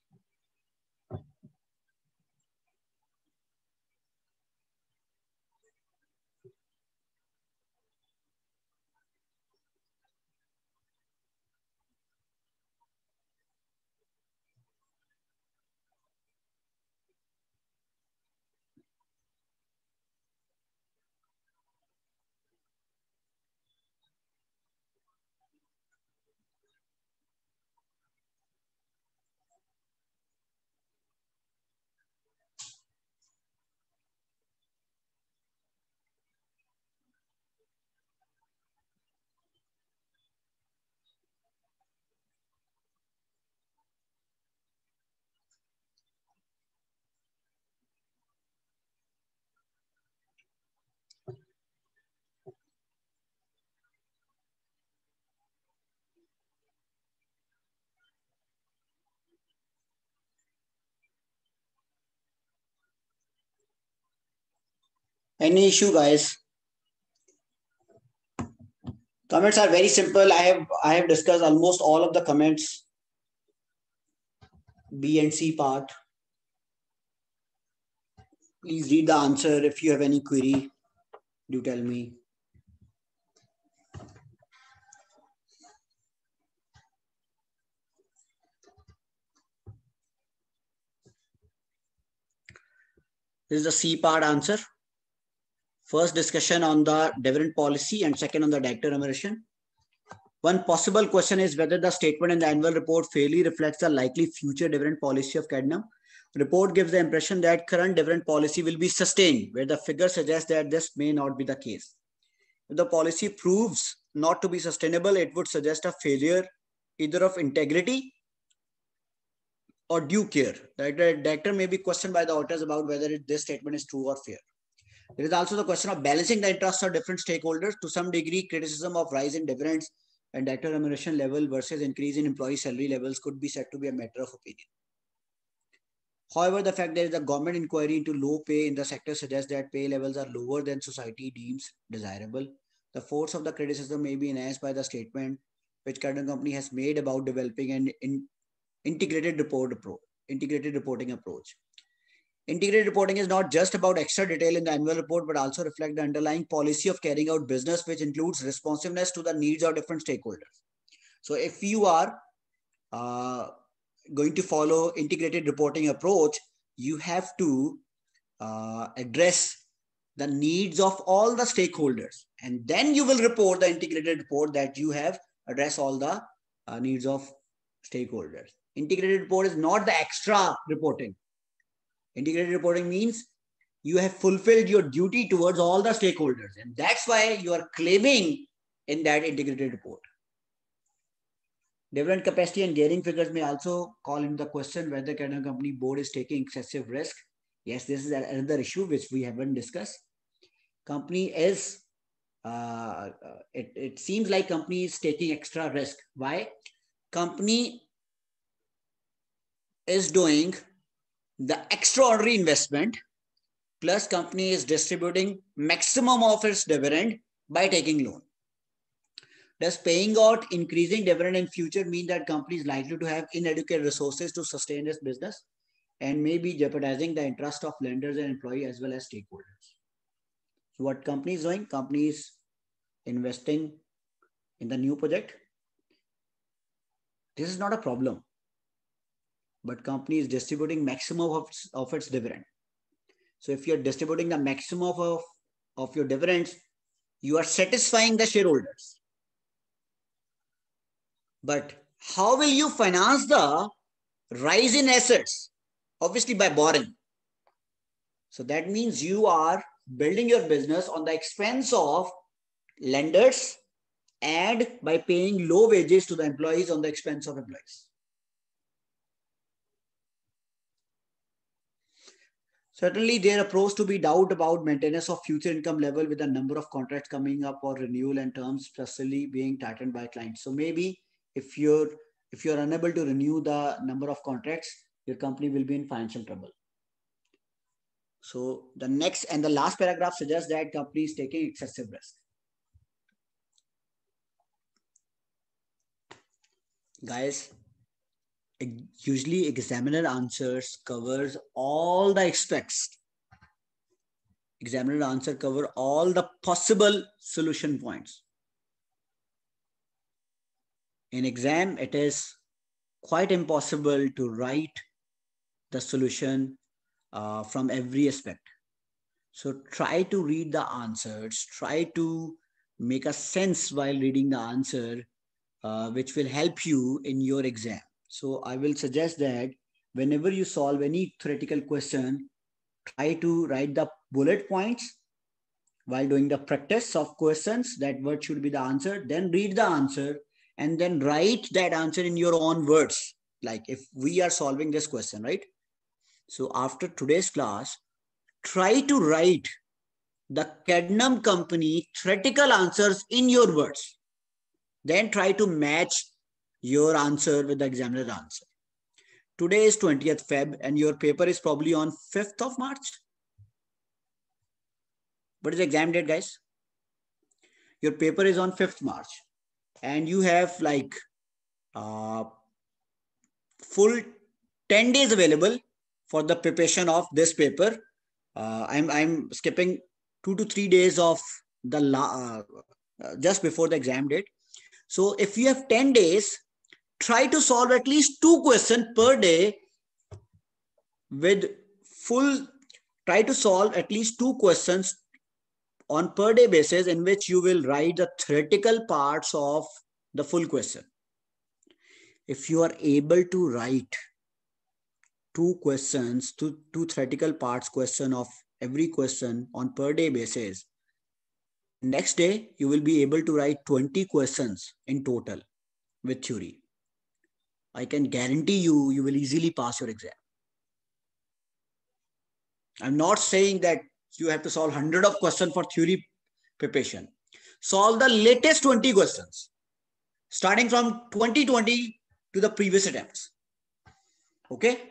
Any issue, guys? Comments are very simple. I have discussed almost all of the comments. B and C part. Please read the answer. If you have any query, do tell me. This is the C part answer. First discussion on the dividend policy and second on the director remuneration. One possible question is whether the statement in the annual report fairly reflects the likely future dividend policy of Cadnam. Report gives the impression that current dividend policy will be sustained, where the figure suggests that this may not be the case. If the policy proves not to be sustainable, it would suggest a failure either of integrity or due care. The director may be questioned by the auditors about whether this statement is true or fair. There is also the question of balancing the interests of different stakeholders. To some degree, criticism of rise in dividends and director remuneration level versus increase in employee salary levels could be said to be a matter of opinion. However, the fact there is a government inquiry into low pay in the sector suggests that pay levels are lower than society deems desirable. The force of the criticism may be enhanced by the statement which Cadnam Company has made about developing an integrated reporting approach. Integrated reporting is not just about extra detail in the annual report, but also reflect the underlying policy of carrying out business, which includes responsiveness to the needs of different stakeholders. So if you are going to follow integrated reporting approach, you have to address the needs of all the stakeholders, and then you will report the integrated report that you have addressed all the needs of stakeholders. Integrated report is not the extra reporting. Integrated reporting means you have fulfilled your duty towards all the stakeholders, and that's why you are claiming in that integrated report. Dividend capacity and gearing figures may also call into the question whether Cadnam Company board is taking excessive risk. Yes, this is another issue which we haven't discussed. Company is, it seems like company is taking extra risk. Why? Company is doing the extraordinary investment, plus company is distributing maximum of its dividend by taking loan. Does paying out increasing dividend in future mean that company is likely to have inadequate resources to sustain its business and may be jeopardizing the interest of lenders and employees as well as stakeholders? So what company is doing? Company is investing in the new project. This is not a problem, but company is distributing maximum of its dividend. So if you're distributing the maximum of your dividends, you are satisfying the shareholders. But how will you finance the rise in assets? Obviously by borrowing. So that means you are building your business on the expense of lenders and by paying low wages to the employees on the expense of employees. Certainly, there appears to be doubt about maintenance of future income level with the number of contracts coming up for renewal and terms specially being tightened by clients. So maybe if you're unable to renew the number of contracts, your company will be in financial trouble. So the next and the last paragraph suggests that company is taking excessive risk. Guys, usually examiner answers covers all the aspects. Examiner answer cover all the possible solution points. In exam, it is quite impossible to write the solution from every aspect. So try to read the answers, try to make a sense while reading the answer, which will help you in your exam. So I will suggest that whenever you solve any theoretical question, try to write the bullet points while doing the practice of questions, that what should be the answer, then read the answer and then write that answer in your own words. Like if we are solving this question, right? So after today's class, try to write the Cadnam Company theoretical answers in your words. Then try to match your answer with the examiner's answer. Today is 20th Feb and your paper is probably on 5th of March. What is the exam date, guys? Your paper is on 5th March, and you have like uh, full 10 days available for the preparation of this paper. I'm skipping 2 to 3 days of the just before the exam date. So if you have 10 days, try to solve at least 2 questions per day with full. Try to solve at least 2 questions on per day basis, in which you will write the theoretical parts of the full question. If you are able to write 2 questions, two theoretical parts question of every question on per day basis, next day you will be able to write 20 questions in total with theory. I can guarantee you will easily pass your exam. I'm not saying that you have to solve 100 of questions for theory preparation. Solve the latest 20 questions starting from 2020 to the previous attempts. Okay.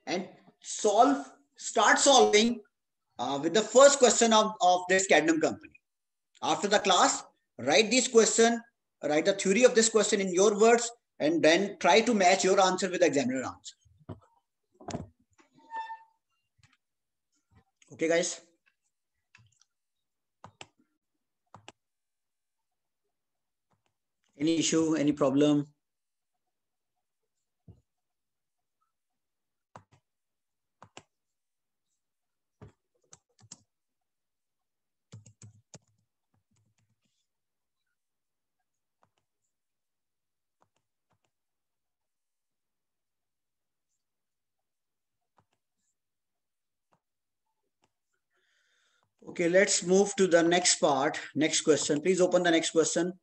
And start solving with the first question of this Cadnam company. After the class, write this question, write the theory of this question in your words, and then try to match your answer with the examiner answer. Okay, guys. Any issue, any problem? Okay, let's move to the next part. Next question. Please open the next question.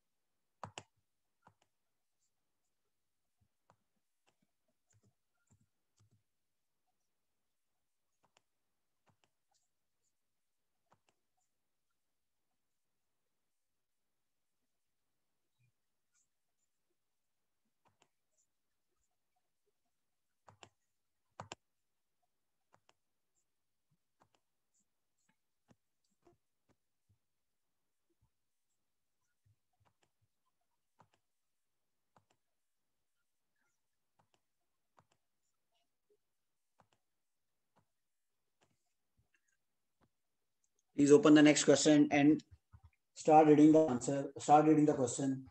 Please open the next question and start reading the answer. Start reading the question.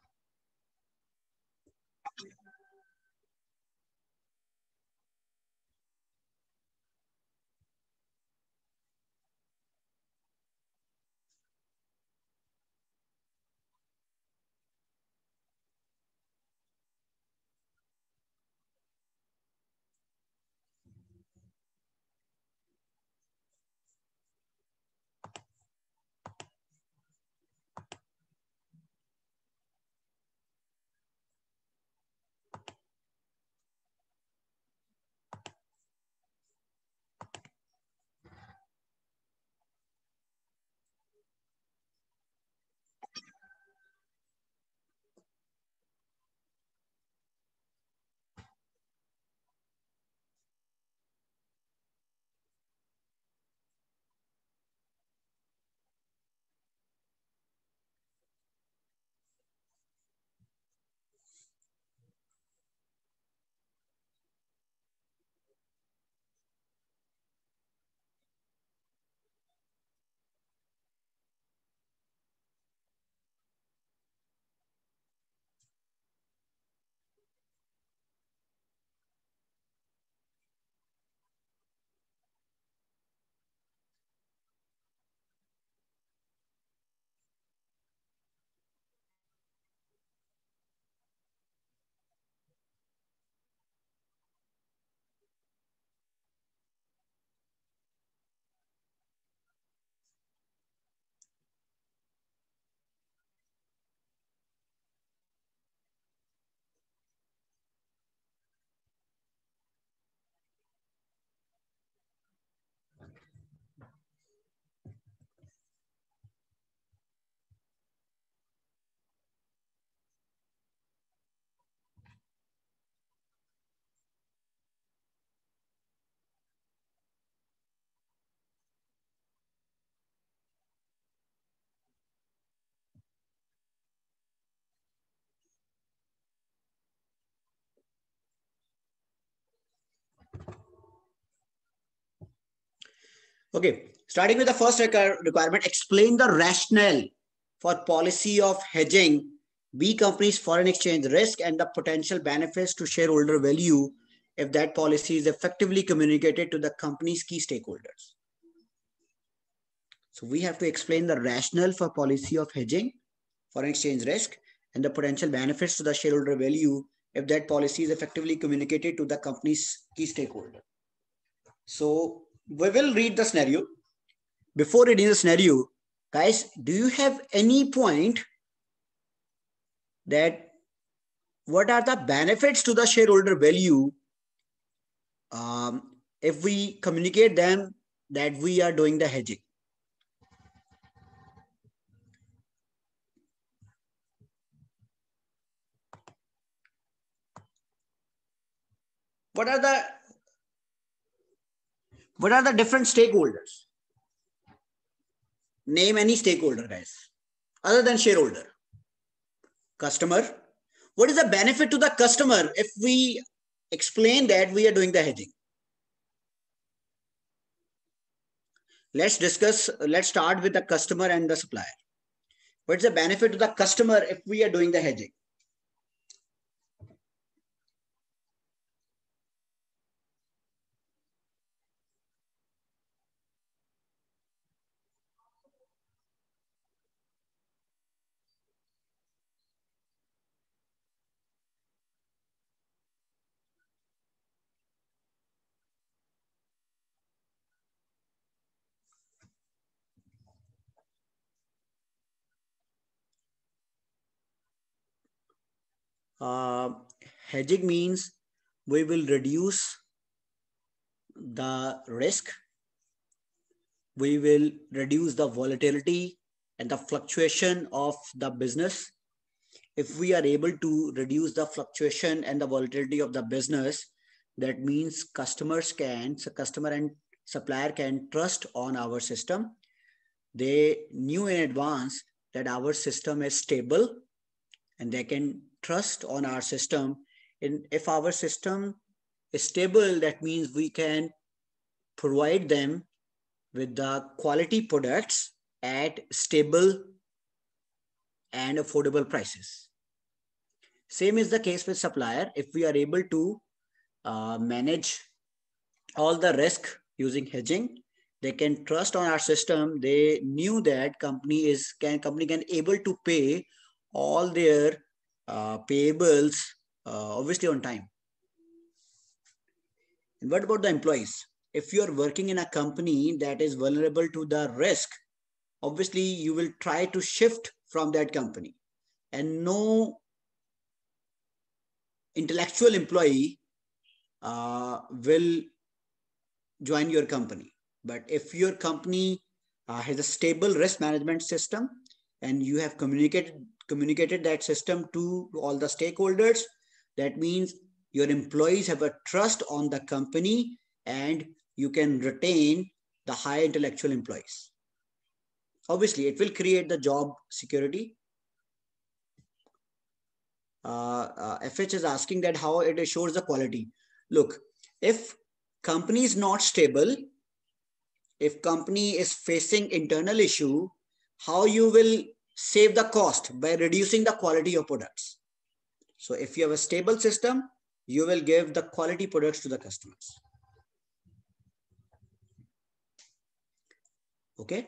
Okay, starting with the first requirement, explain the rationale for policy of hedging B company's foreign exchange risk and the potential benefits to shareholder value if that policy is effectively communicated to the company's key stakeholders. So we have to explain the rationale for policy of hedging foreign exchange risk and the potential benefits to the shareholder value if that policy is effectively communicated to the company's key stakeholder. So we will read the scenario. Before reading the scenario, guys, do you have any point that what are the benefits to the shareholder value if we communicate them that we are doing the hedging? What are the different stakeholders? Name any stakeholder, guys, other than shareholder. Customer. What is the benefit to the customer if we explain that we are doing the hedging? Let's start with the customer and the supplier. What's the benefit to the customer if we are doing the hedging? Hedging means we will reduce the risk, we will reduce the volatility and the fluctuation of the business. If we are able to reduce the fluctuation and the volatility of the business, that means customer and supplier can trust on our system. They knew in advance that our system is stable and they can trust on our system. And if our system is stable, that means we can provide them with the quality products at stable and affordable prices. Same is the case with supplier. If we are able to manage all the risk using hedging, they can trust on our system. They knew that company can able to pay all their payables obviously on time. And what about the employees? If you are working in a company that is vulnerable to the risk, obviously you will try to shift from that company, and no intellectual employee will join your company. But if your company has a stable risk management system and you have communicated that system to all the stakeholders, that means your employees have a trust on the company and you can retain the high intellectual employees. Obviously, it will create the job security. FH is asking that how it assures the quality. Look, if company is not stable, if company is facing internal issue, how you will save the cost? By reducing the quality of products. So if you have a stable system, you will give the quality products to the customers. Okay.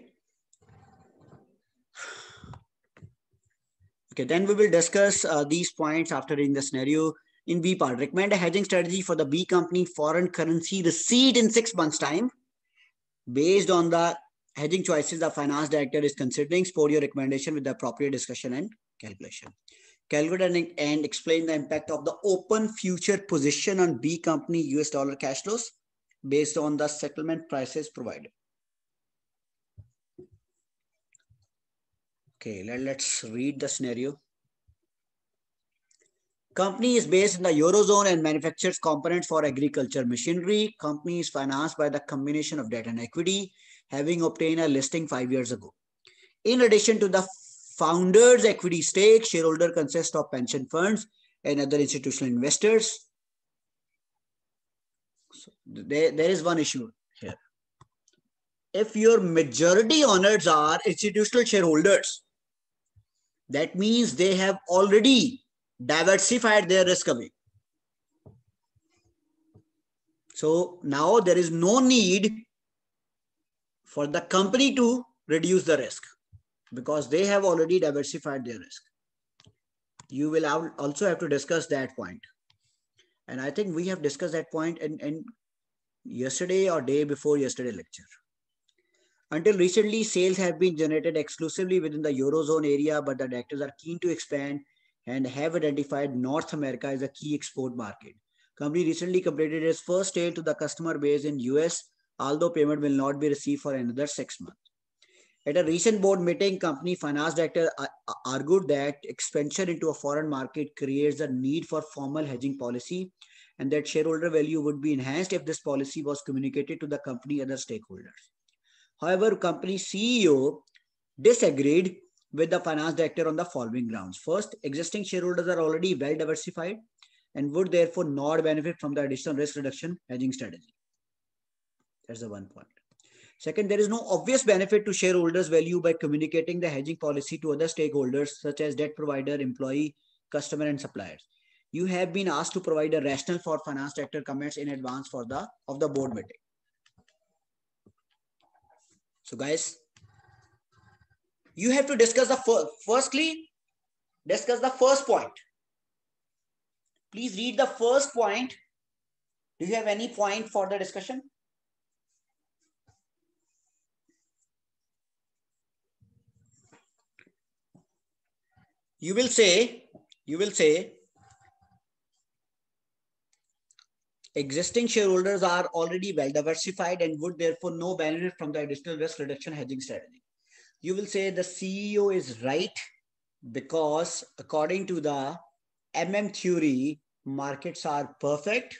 Okay, then we will discuss these points after reading the scenario. In B part, recommend a hedging strategy for the B company foreign currency receipt in 6 months' time. Based on the hedging choices the finance director is considering, support your recommendation with the appropriate discussion and calculation. Calculate and explain the impact of the open future position on B company US dollar cash flows based on the settlement prices provided. Okay, let's read the scenario. Company is based in the Eurozone and manufactures components for agriculture machinery. Company is financed by the combination of debt and equity, having obtained a listing 5 years ago. In addition to the founder's equity stake, shareholder consists of pension funds and other institutional investors. So there is one issue here. if your majority owners are institutional shareholders, that means they have already diversified their risk away. So now there is no need for the company to reduce the risk because they have already diversified their risk. You will also have to discuss that point. And I think we have discussed that point in yesterday or day before yesterday lecture. Until recently, sales have been generated exclusively within the Eurozone area, but the directors are keen to expand and have identified North America as a key export market. Company recently completed its first sale to the customer base in US, although payment will not be received for another 6 months. At a recent board meeting, company finance director argued that expansion into a foreign market creates a need for formal hedging policy and that shareholder value would be enhanced if this policy was communicated to the company other stakeholders. However, company CEO disagreed with the finance director on the following grounds. First, existing shareholders are already well diversified and would therefore not benefit from the additional risk reduction hedging strategy. That's the one point. Second, there is no obvious benefit to shareholders' value by communicating the hedging policy to other stakeholders such as debt provider, employee, customer, and suppliers. You have been asked to provide a rationale for finance director comments in advance of the board meeting. So guys, you have to discuss the discuss the first point. Please read the first point. Do you have any point for the discussion? You will say, existing shareholders are already well diversified and would therefore no benefit from the additional risk reduction hedging strategy. You will say the CEO is right because according to the MM theory, markets are perfect.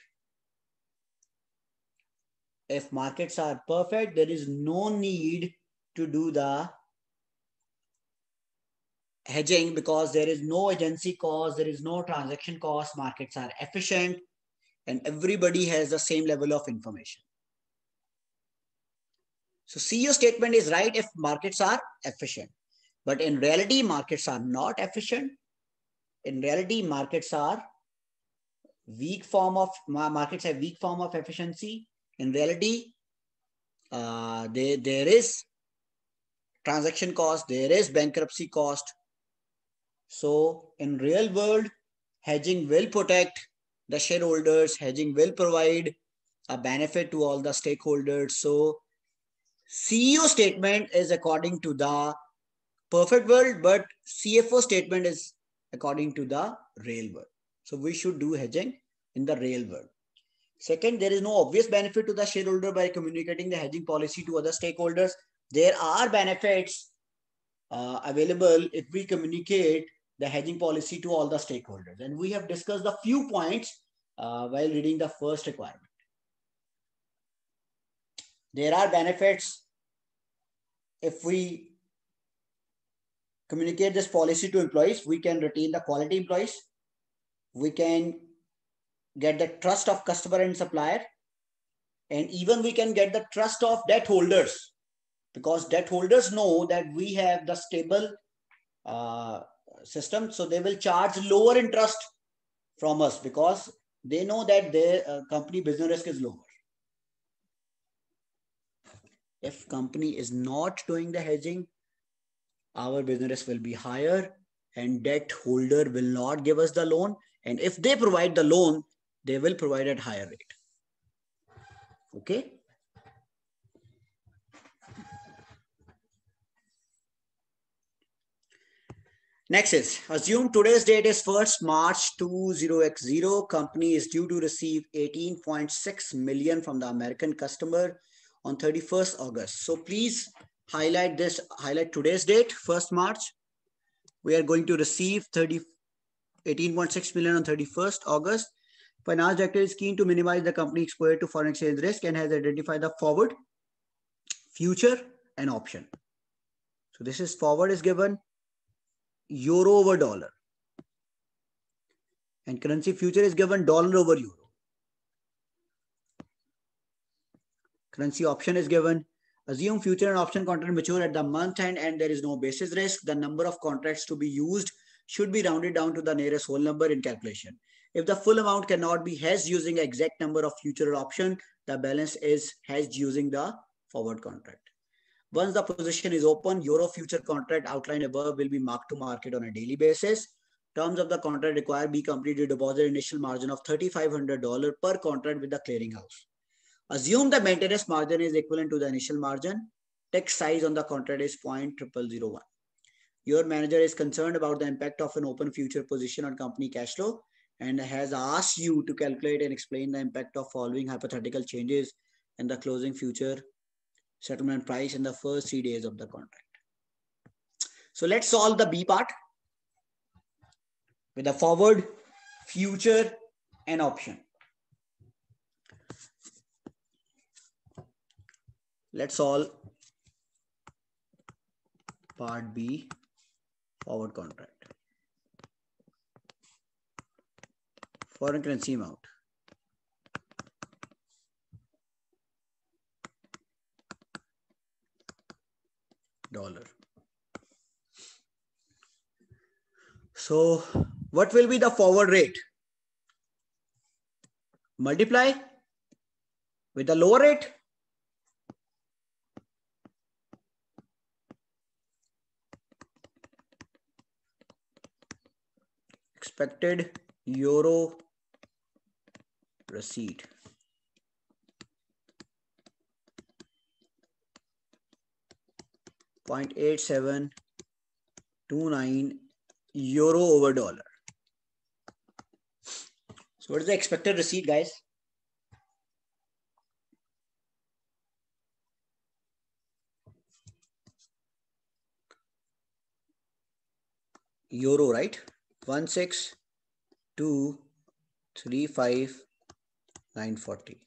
If markets are perfect, there is no need to do the hedging because there is no agency cost, there is no transaction cost, markets are efficient, and everybody has the same level of information. So CEO statement is right if markets are efficient, but in reality, markets are not efficient. In reality, markets have weak form of efficiency. In reality, there is transaction cost, there is bankruptcy cost. So in real world, hedging will protect the shareholders, hedging will provide a benefit to all the stakeholders. So CEO statement is according to the perfect world, but CFO statement is according to the real world. So we should do hedging in the real world. Second, there is no obvious benefit to the shareholder by communicating the hedging policy to other stakeholders. There are benefits available if we communicate the hedging policy to all the stakeholders. And we have discussed a few points while reading the first requirement. There are benefits if we communicate this policy to employees. We can retain the quality employees. We can get the trust of customer and supplier. And even we can get the trust of debt holders because debt holders know that we have the stable system. So they will charge lower interest from us because they know that their company business risk is lower. If company is not doing the hedging, our business risk will be higher and debt holder will not give us the loan. And if they provide the loan, they will provide at higher rate. Okay. Next is, assume today's date is 1st March 20x0. Company is due to receive 18.6 million from the American customer on 31st August. So please highlight today's date, 1st March. We are going to receive 18.6 million on 31st August. Finance director is keen to minimize the company exposure to foreign exchange risk and has identified the forward, future, and option. So this is forward is given euro over dollar. And currency future is given dollar over euro. Currency option is given Assume future and option contract mature at the month end and there is no basis risk. The number of contracts to be used should be rounded down to the nearest whole number in calculation. If the full amount cannot be hedged using exact number of future option, the balance is hedged using the forward contract. Once the position is open, euro future contract outlined above will be marked to market on a daily basis. Terms of the contract require B company to deposit initial margin of $3,500 per contract with the clearinghouse. Assume the maintenance margin is equivalent to the initial margin. Text size on the contract is 0.0001. Your manager is concerned about the impact of an open future position on company cash flow and has asked you to calculate and explain the impact of following hypothetical changes in the closing future settlement price in the first 3 days of the contract. So let's solve the B part with the forward, future, and option. Let's solve part B, forward contract. Foreign currency amount. $. So what will be the forward rate? Multiply with the lower rate. Expected euro receipt. €0.8729 over dollar. So what is the expected receipt, guys? Euro, right? 162,35940.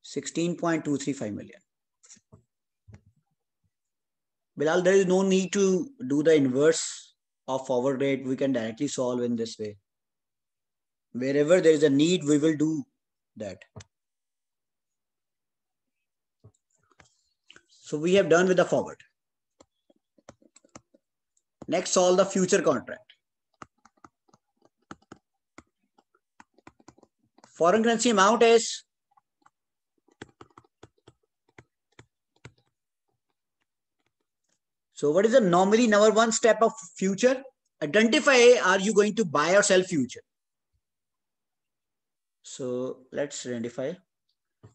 16.235 million. Bilal, there is no need to do the inverse of forward rate. We can directly solve in this way. Wherever there is a need, we will do that. So we have done with the forward. Next, solve the future contract. Foreign currency amount is so what is the normally number one step of future? Identify, are you going to buy or sell future? So let's identify.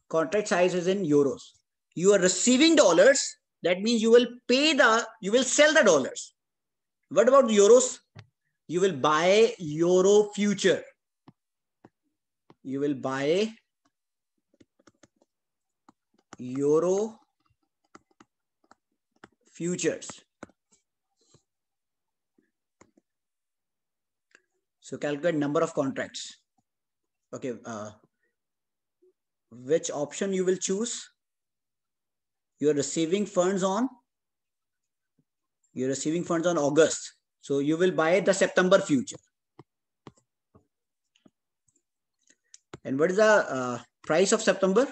Contract size is in euros. You are receiving dollars. That means you will sell the dollars. What about euros? You will buy euro future. You will buy euro futures. So calculate number of contracts. Okay. Which option you will choose? You are receiving funds on August. So you will buy the September future. And what is the price of September?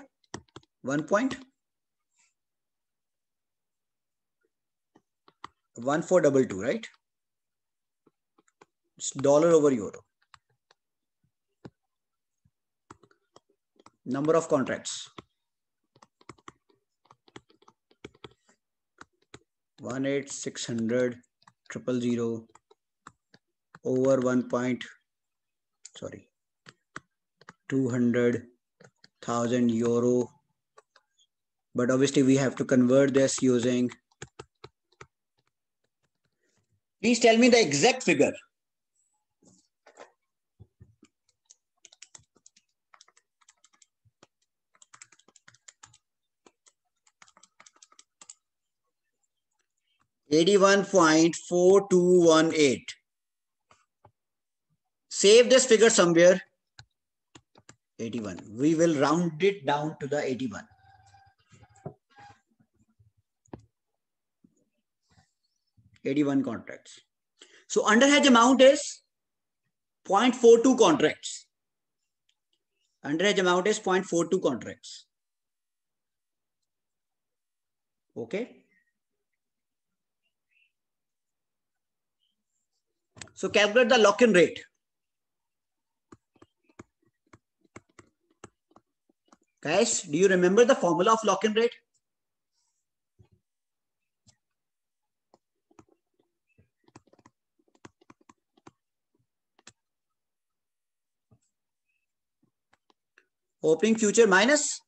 1.1422, right? It's dollar over euro. Number of contracts. 18600,000 over 200,000 euro. But obviously we have to convert this using. Please tell me the exact figure. $81.4218. Save this figure somewhere. 81. We will round it down to the 81. $81 contracts. So under hedge amount is 0.42 contracts. Under hedge amount is 0.42 contracts. Okay. So calculate the lock-in rate. Guys, do you remember the formula of lock-in rate? Opening future minus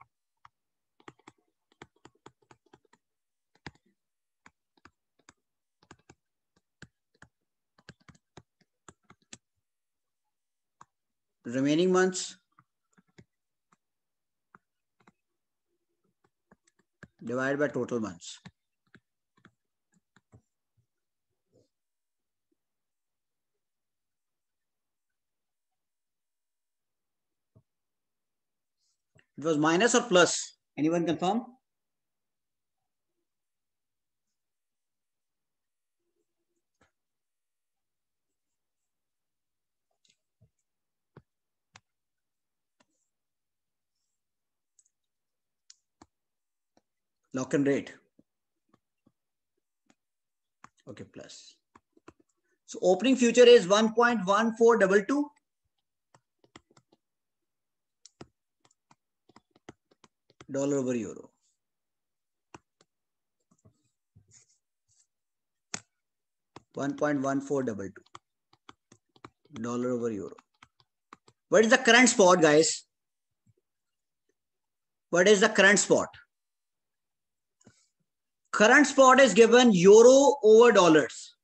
remaining months divided by total months. It was minus or plus? Anyone confirm? Lock-in rate. Okay, plus. So opening future is 1.1422. Dollar over euro. 1.1422. Dollar over euro. What is the current spot, guys? What is the current spot? Current spot is given euro over dollars.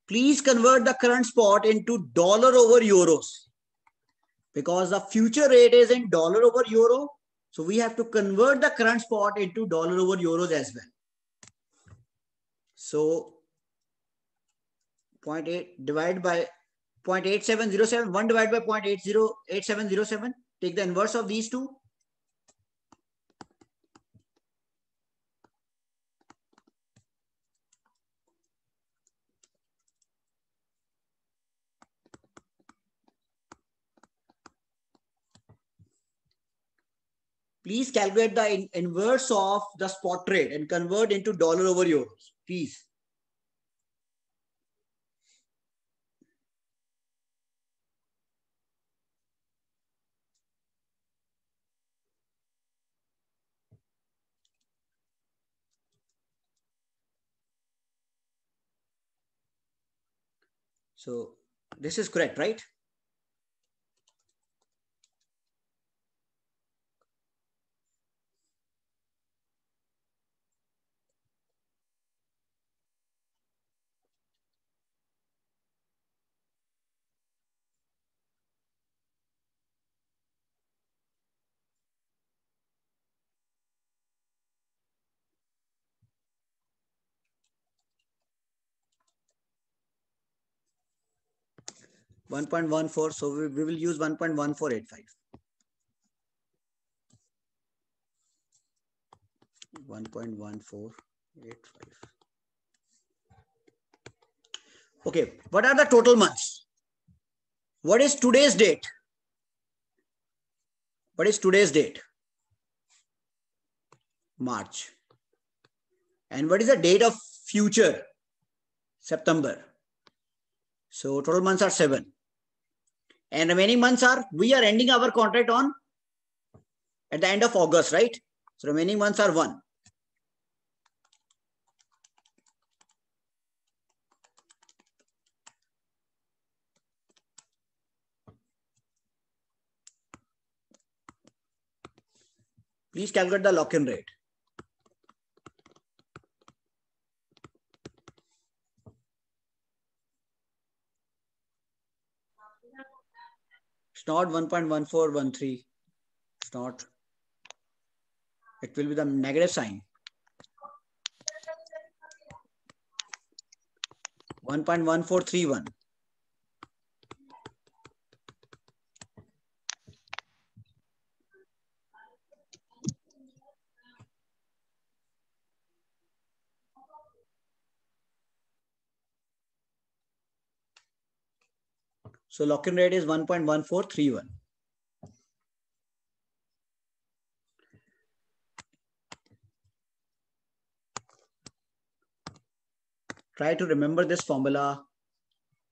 Please convert the current spot into dollar over euros, because the future rate is in dollar over euro. So we have to convert the current spot into dollar over euros as well. So 0.8 divided by 0.8707, 1 divided by 0.808707. Take the inverse of these two. Please calculate the inverse of the spot rate and convert into dollar over euros, please. So this is correct, right? One 1.14, so we will use 1.1485. 1.1485. Okay, what are the total months? What is today's date? What is today's date? March. And what is the date of future? September. So total months are 7. And remaining months are, we are ending our contract on at the end of August, right? So remaining months are 1. Please calculate the lock-in rate. It's not 1.1413. It's not. It will be the negative sign. 1.1431. So lock-in rate is 1.1431. Try to remember this formula.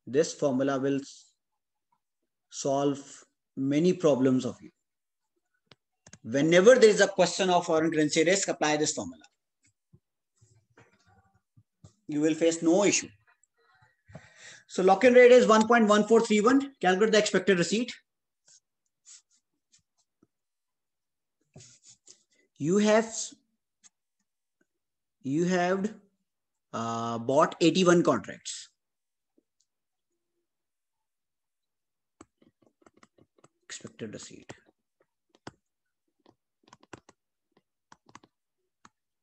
This formula will solve many problems of you. Whenever there is a question of foreign currency risk, apply this formula. You will face no issue. So lock-in rate is 1.1431. Calculate the expected receipt. You have bought 81 contracts. Expected receipt.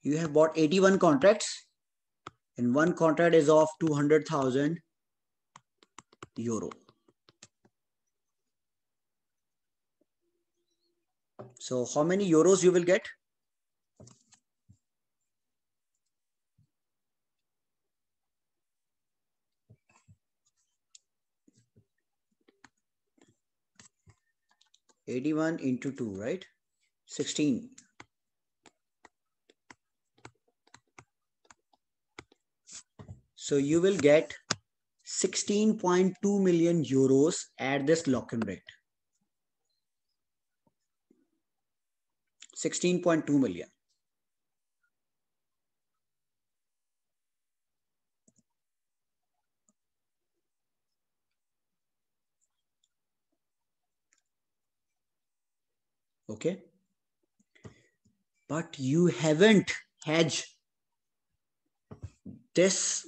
You have bought 81 contracts, and one contract is of 200,000 euro. So how many euros you will get? (81 into 2), right? 16. So you will get 16.2 million euros at this lock-in rate. 16.2 million. Okay. But you haven't hedged this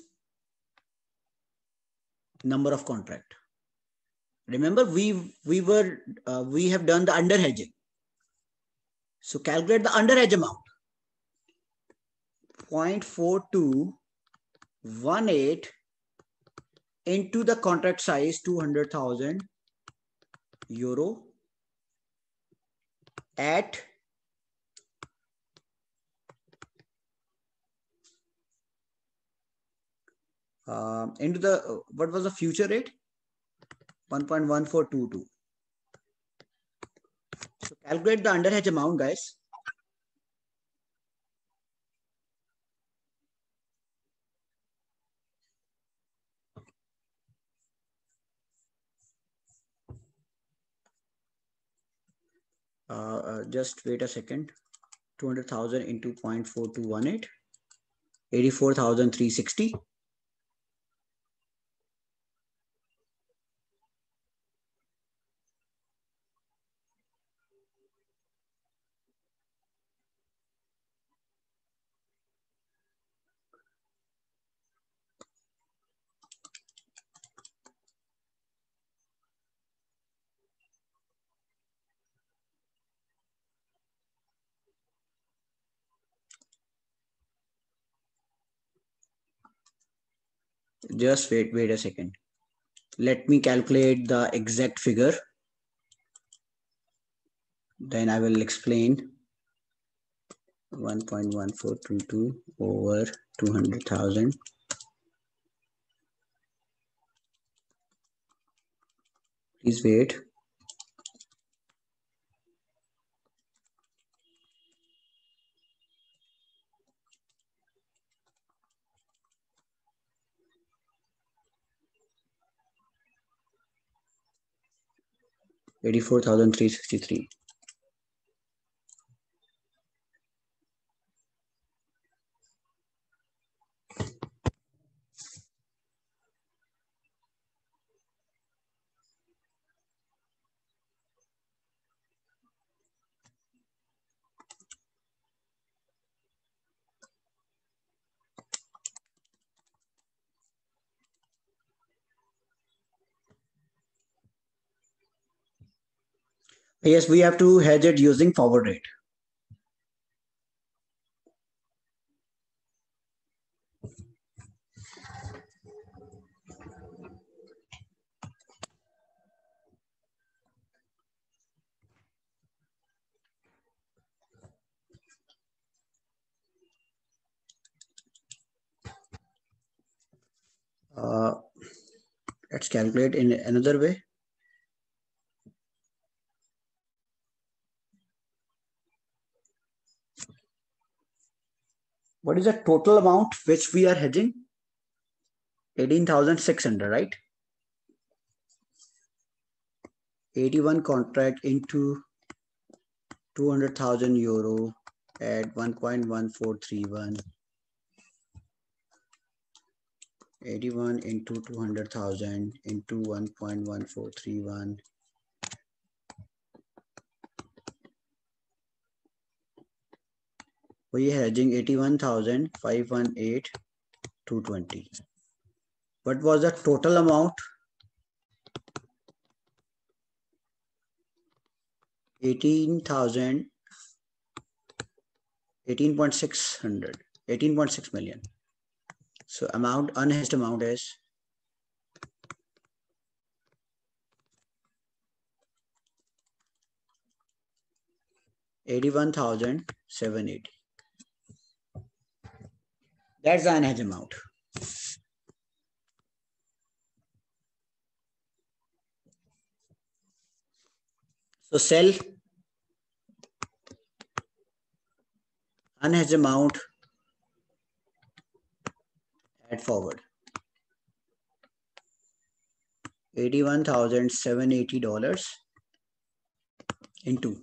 number of contract. Remember, we have done the under hedging. So calculate the under hedge amount. 0.4218 into the contract size 200,000 euro at into the what was the future rate? 1.1422. So calculate the under hedge amount, guys. Just wait a second. 200,000 into 0.4218, 84,360. Just wait a second. Let me calculate the exact figure. Then I will explain. 1.1422 over 200,000. Please wait. $84,363. Yes, we have to hedge it using forward rate. Let's calculate in another way. What is the total amount which we are hedging? 18,600, right? 81 contract into 200,000 euro at 1.1431. 81 into 200,000 into 1.1431. We are hedging 81,518,220. What was the total amount? 18,000, 18.6 million. So amount, unhedged amount is 81,780. That's the unhedged amount. So sell unhedged amount at forward. $81,780 into,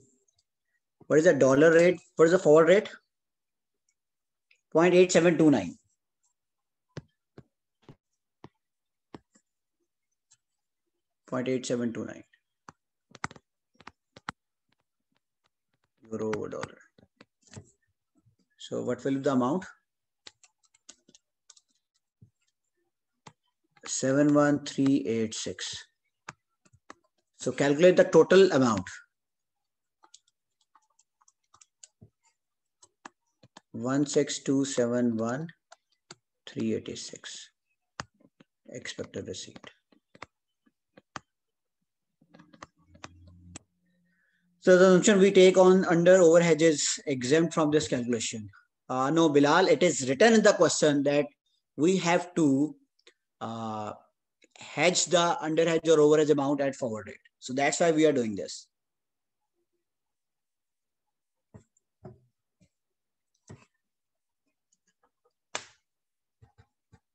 what is the dollar rate? What is the forward rate? 0.8729. 0.8729 euro over dollar. So what will be the amount? 71386. So calculate the total amount. 16271,386. Expected receipt. So the assumption we take on under overhead is exempt from this calculation. No, Bilal, it is written in the question that we have to hedge the underhedge or overhedge amount at forward rate. So that's why we are doing this.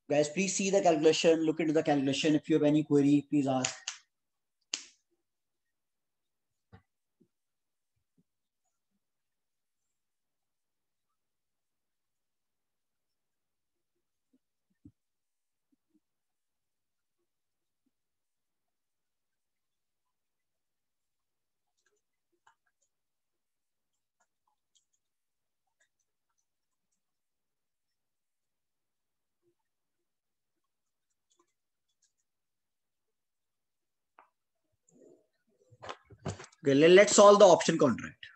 Guys, please see the calculation, look into the calculation. If you have any query, please ask. Okay, let's solve the option contract.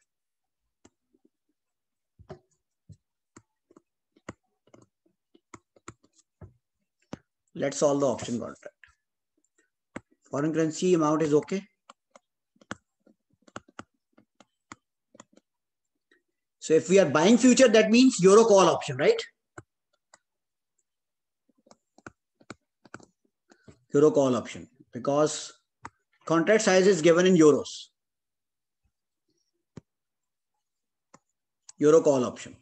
Let's solve the option contract. Foreign currency amount is okay. So if we are buying future, that means euro call option, right? Euro call option, because contract size is given in euros. Euro call option.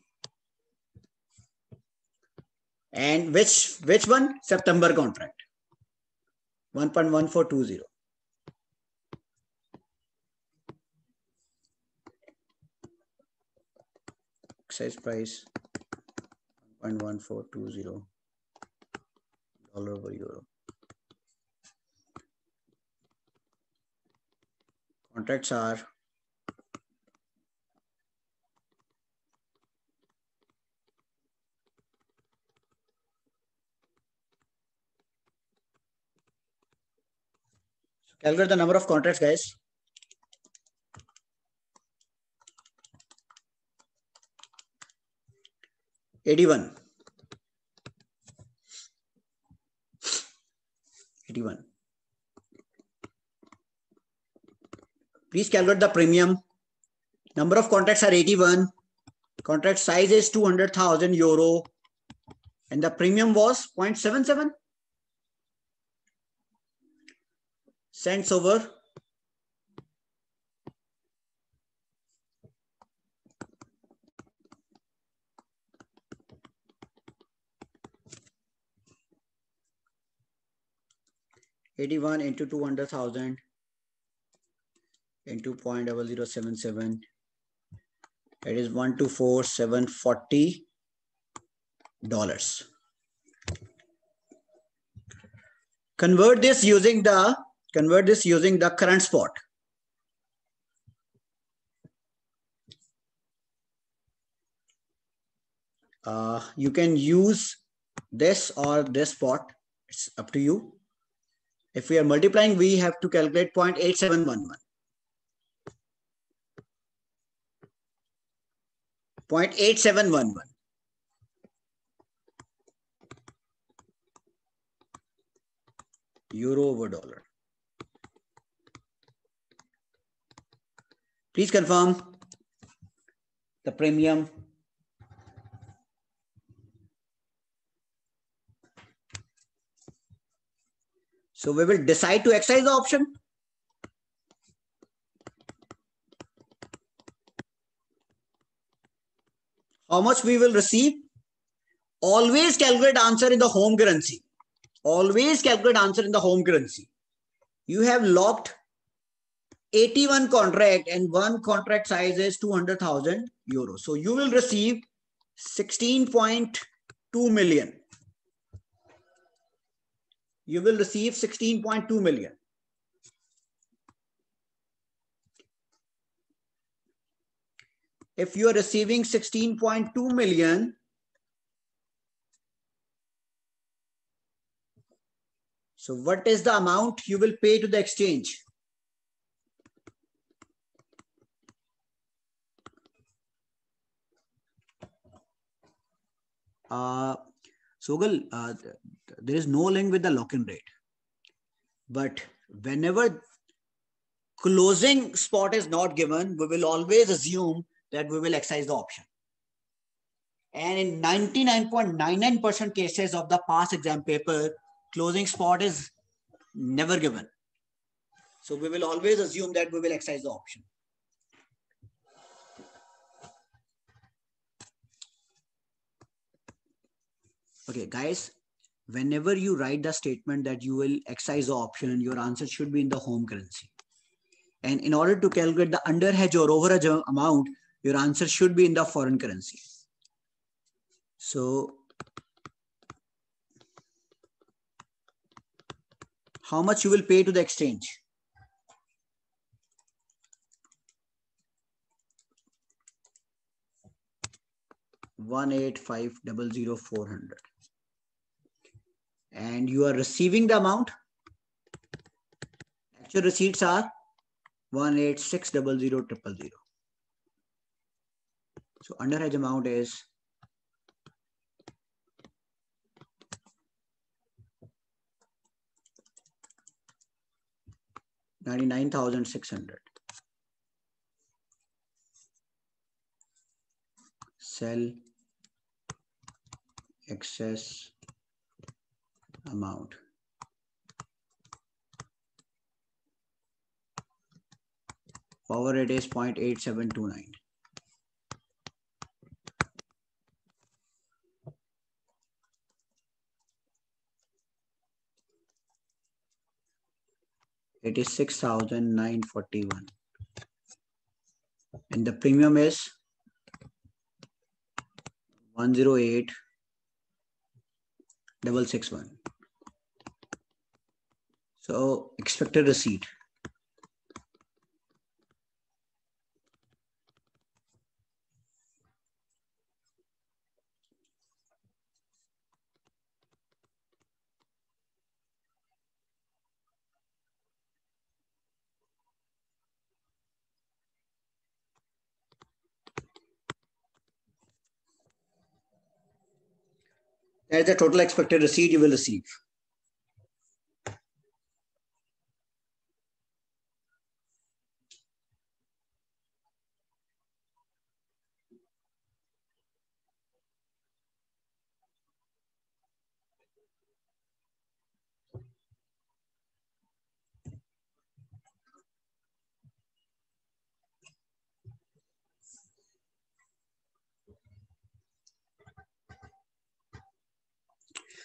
And which one? September contract. 1.1420. Exercise price 1.1420 dollar over euro. Contracts are calculate the number of contracts, guys. $81. Please calculate the premium. Number of contracts are 81. Contract size is 200,000 euro. And the premium was 0.77 cents over 81 into 200,000 into 0.0077. It is $124,740. Convert this using the current spot. You can use this or this spot. It's up to you. If we are multiplying, we have to calculate 0.8711. 0.8711. Euro over dollar. Please confirm the premium. So we will decide to exercise the option. How much we will receive? Always calculate answer in the home currency. Always calculate answer in the home currency. You have locked 81 contract and one contract size is 200,000 euros. So you will receive 16.2 million. You will receive 16.2 million. If you are receiving 16.2 million, so what is the amount you will pay to the exchange? Sogal, there is no link with the lock-in rate. But whenever closing spot is not given, we will always assume that we will exercise the option. And in 99.99% cases of the past exam paper, closing spot is never given. So we will always assume that we will exercise the option. Okay, guys, whenever you write the statement that you will exercise the option, your answer should be in the home currency. And in order to calculate the under hedge or over hedge amount, your answer should be in the foreign currency. So how much you will pay to the exchange? $185,000,400. And you are receiving the amount. Actual receipts are 186,000,000. So under hedge amount is 99,600. Sell excess amount. Power rate is 0.8729. It is 6,941. And the premium is 108,661. So expected receipt. That is the total expected receipt you will receive.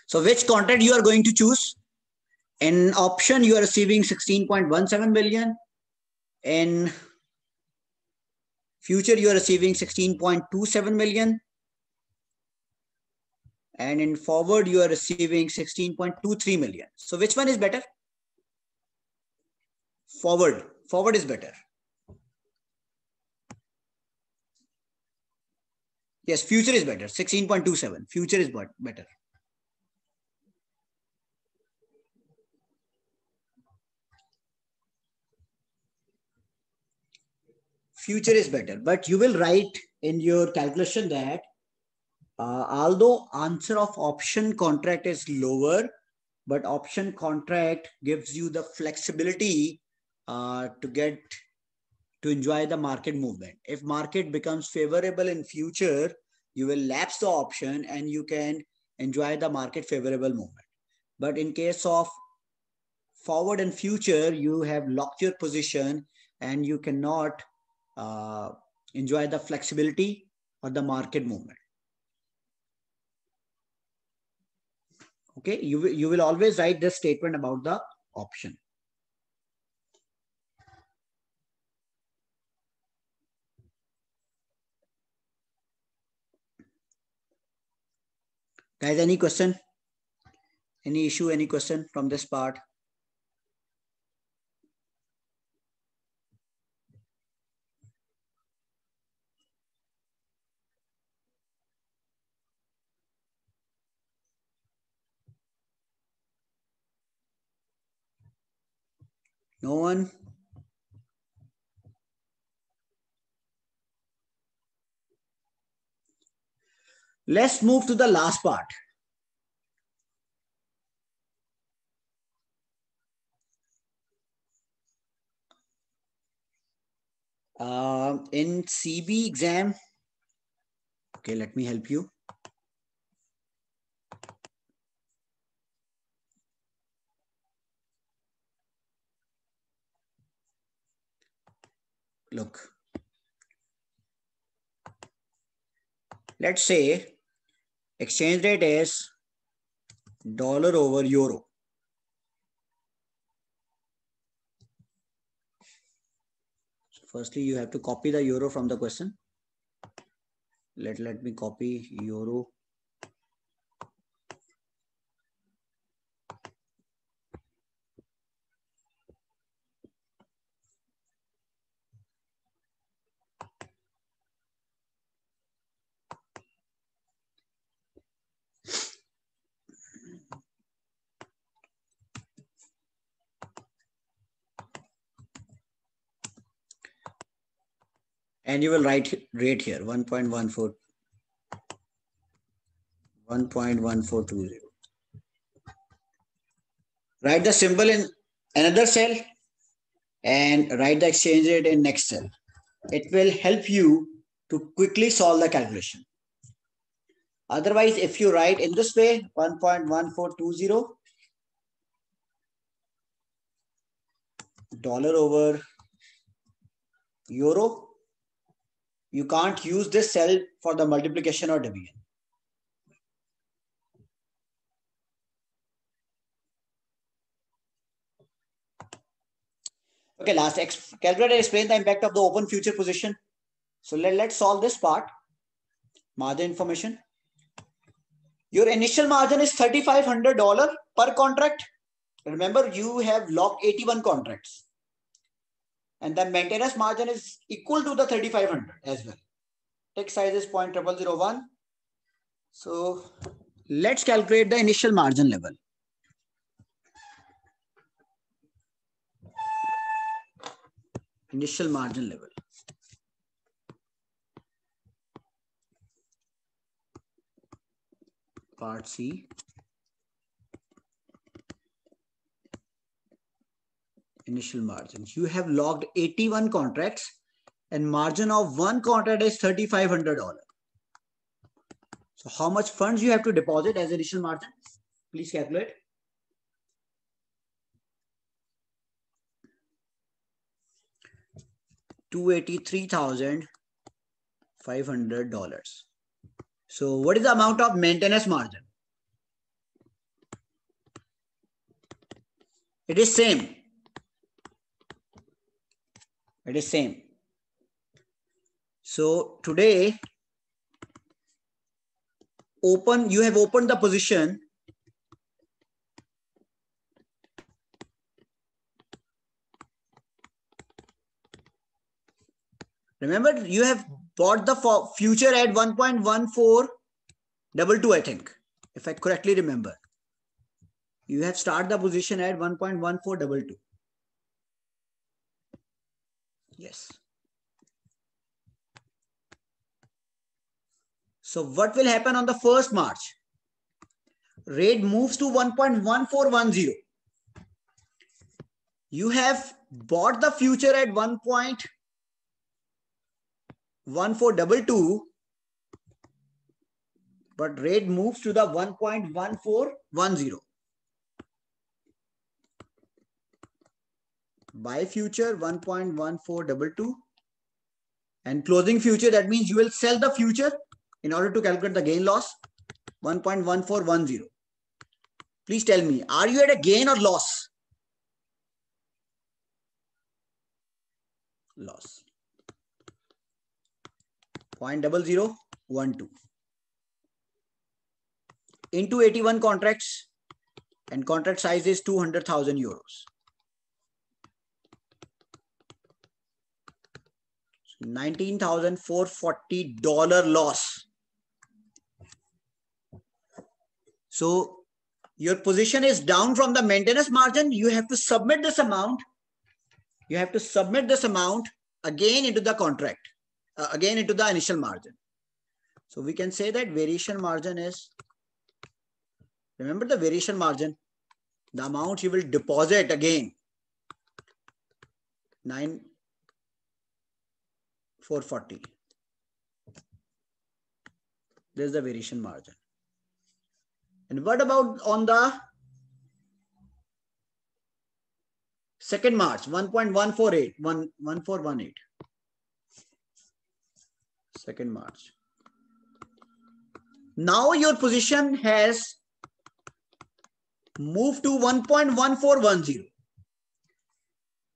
So which contract you are going to choose? In option, you are receiving 16.17 million. In future, you are receiving 16.27 million. And in forward, you are receiving 16.23 million. So which one is better? Forward. Forward is better. Yes, future is better. 16.27. Future is better. Future is better. But you will write in your calculation that although answer of option contract is lower, but option contract gives you the flexibility to enjoy the market movement. If market becomes favorable in future, you will lapse the option and you can enjoy the market favorable movement. But in case of forward and future, you have locked your position and you cannot uh, enjoy the flexibility or the market movement. Okay, you will always write this statement about the option. Guys, any question? Any issue, any question from this part? No one? Let's move to the last part. In CB exam, okay, let me help you. Look, let's say exchange rate is dollar over euro. So firstly, you have to copy the euro from the question. Let me copy euro. And you will write rate here 1.14. 1.1420. Write the symbol in another cell and write the exchange rate in next cell. It will help you to quickly solve the calculation. Otherwise, if you write in this way, 1.1420 dollar over euro, you can't use this cell for the multiplication or division. Okay, last calculator explain the impact of the open future position. So let's solve this part. Margin information. Your initial margin is $3,500 per contract. Remember, you have locked 81 contracts. And the maintenance margin is equal to the 3,500 as well. Tick size is 0.0001. So let's calculate the initial margin level. Initial margin level. Part C. Initial margins. You have logged 81 contracts and margin of one contract is $3,500. So how much funds you have to deposit as initial margin? Please calculate. $283,500. So what is the amount of maintenance margin? It is same. It is same. So today, you have opened the position. Remember, you have bought the future at 1.1422, I think, if I correctly remember. You have started the position at 1.1422. Yes. So what will happen on the 1st March? Rate moves to 1.1410. You have bought the future at 1.1422, but rate moves to the 1.1410. Buy future 1.1422 and closing future, that means you will sell the future in order to calculate the gain loss 1.1410. Please tell me, are you at a gain or loss? Loss. 0.0012 into 81 contracts, and contract size is 200,000 euros. $19,440 loss. So your position is down from the maintenance margin. You have to submit this amount. You have to submit this amount again into the contract, again into the initial margin. So we can say that variation margin is, remember the variation margin, the amount you will deposit again, 9,440. This is the variation margin. And what about on the 2nd March, 1.148, 1418. 2nd March. Now your position has moved to 1.1410.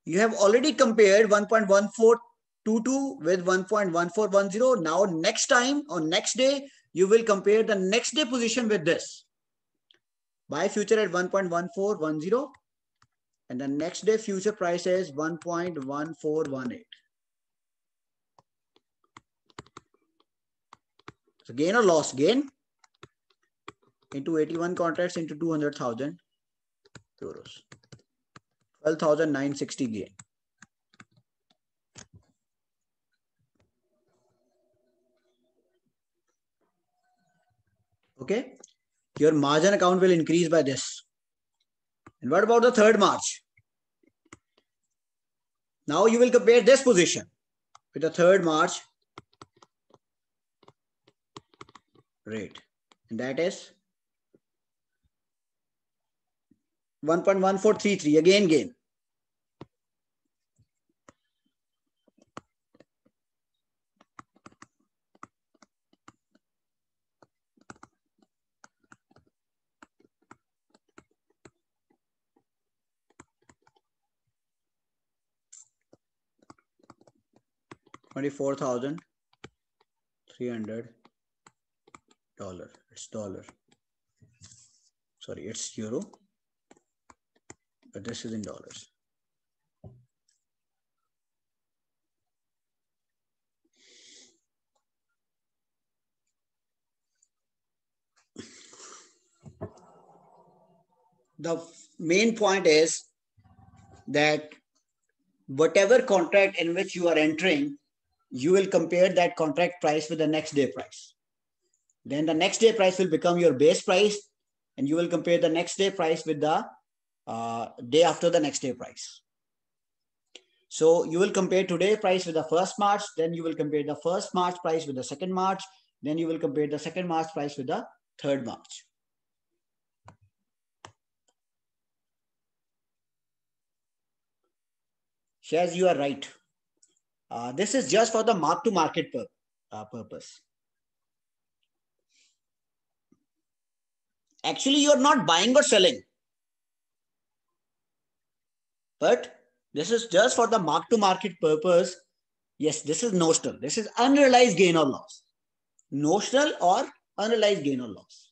You have already compared 1.1422 with 1.1410. Now next time or next day, you will compare the next day position with this. Buy future at 1.1410 and the next day future price is 1.1418. So gain or loss? Gain into 81 contracts into 200,000 euros. 12,960 gain. Okay. Your margin account will increase by this. And what about the 3rd March? Now you will compare this position with the 3rd March rate. And that is 1.1433, again gain. $24,300. It's dollar. Sorry, it's euro. But this is in dollars. The main point is that whatever contract in which you are entering, you will compare that contract price with the next day price. Then the next day price will become your base price, and you will compare the next day price with the day after the next day price. So you will compare today price with the 1st March, then you will compare the 1st March price with the 2nd March, then you will compare the 2nd March price with the 3rd March. Shaz, you are right. This is just for the mark to market purpose. Actually, you are not buying or selling. But this is just for the mark to market purpose. Yes, this is notional. This is unrealized gain or loss. Notional or unrealized gain or loss.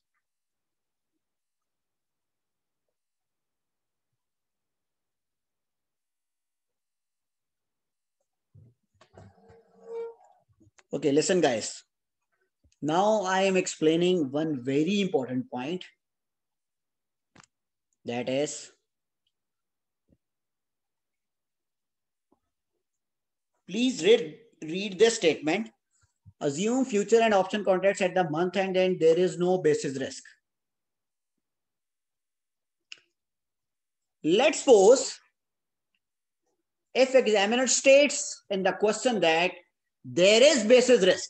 Okay, listen guys. Now I am explaining one very important point, that is, please read this statement. Assume future and option contracts at the month end and there is no basis risk. Let's suppose if examiner states in the question that there is basis risk,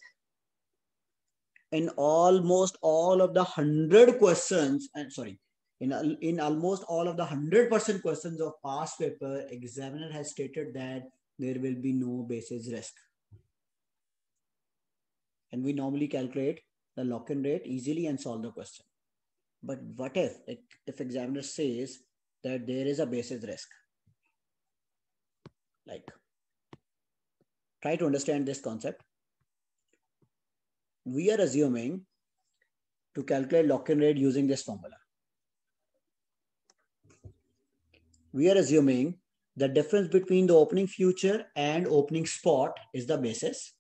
in almost all of the 100 questions, and sorry, in almost all of the 100% questions of past paper, examiner has stated that there will be no basis risk. And we normally calculate the lock-in rate easily and solve the question. But what if examiner says that there is a basis risk? Like, try to understand this concept. We are assuming to calculate lock-in rate using this formula. We are assuming the difference between the opening future and opening spot is the basis.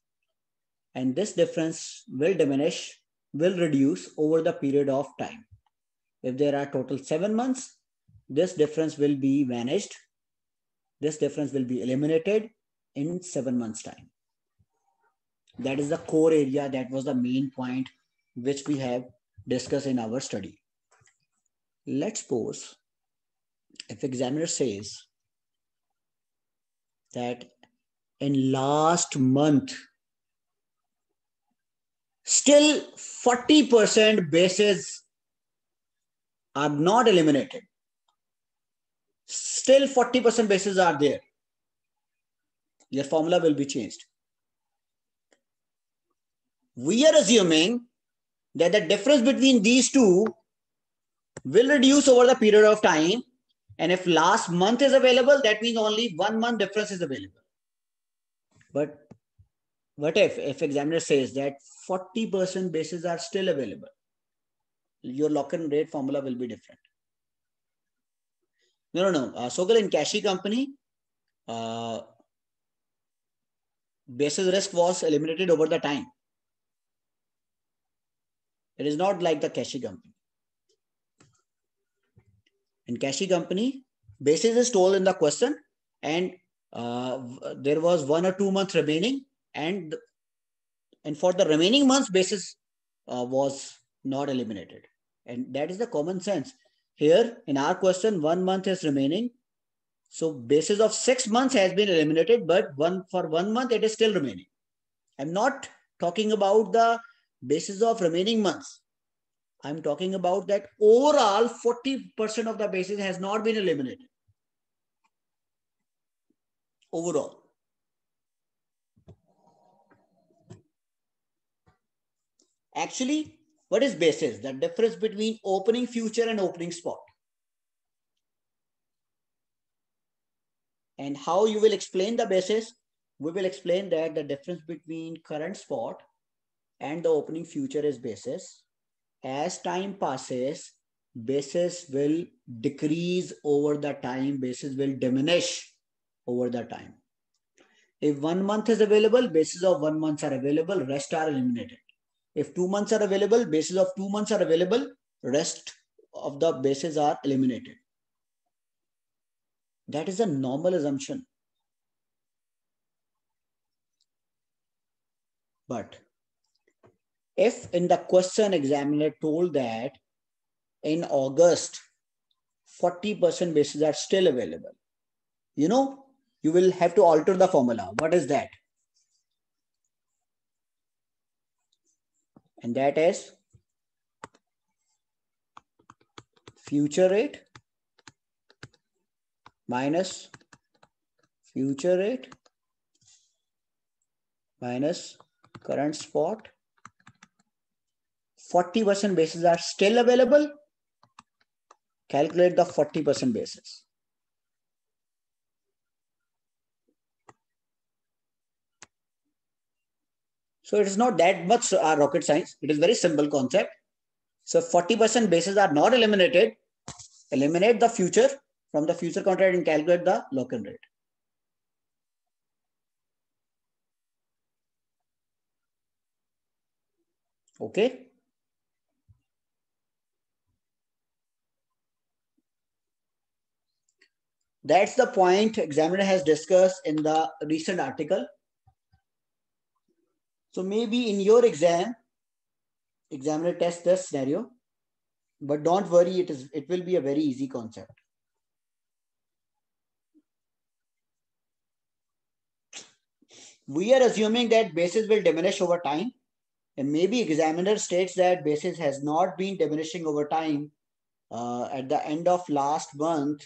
And this difference will reduce over the period of time. If there are total 7 months, this difference will be vanished. This difference will be eliminated in 7 months' time. That is the core area. That was the main point which we have discussed in our study. Let's suppose if examiner says that in last month, still 40% bases are not eliminated. Still 40% bases are there. Your formula will be changed. We are assuming that the difference between these two will reduce over the period of time. And if last month is available, that means only 1 month difference is available. But what if examiner says that 40% bases are still available? Your lock-in rate formula will be different. No. Sokal, in Cashy company, basis risk was eliminated over the time. It is not like the Cashy company. In Cashy company, basis is told in the question, and there was 1 or 2 months remaining, and for the remaining months, basis was not eliminated. And that is the common sense. Here in our question, 1 month is remaining. So basis of 6 months has been eliminated, but for 1 month, it is still remaining. I'm not talking about the basis of remaining months. I'm talking about that overall 40% of the basis has not been eliminated. Overall. Actually, what is basis? The difference between opening future and opening spot. And how you will explain the basis? We will explain that the difference between current spot and the opening future is basis. As time passes, basis will decrease over the time, basis will diminish over the time. If 1 month is available, basis of 1 month are available, rest are eliminated. If 2 months are available, basis of 2 months are available, rest of the bases are eliminated. That is a normal assumption. But if in the question examiner told that in August, 40% bases are still available, you will have to alter the formula. What is that? And that is future rate minus future rate minus current spot. 40% bases are still available. Calculate the 40% basis. So it is not that much rocket science. It is very simple concept. So 40% bases are not eliminated. Eliminate the future from the future contract and calculate the lock-in rate. Okay. That's the point examiner has discussed in the recent article. So maybe in your exam, examiner test this scenario, but don't worry, it will be a very easy concept. We are assuming that basis will diminish over time, and maybe examiner states that basis has not been diminishing over time at the end of last month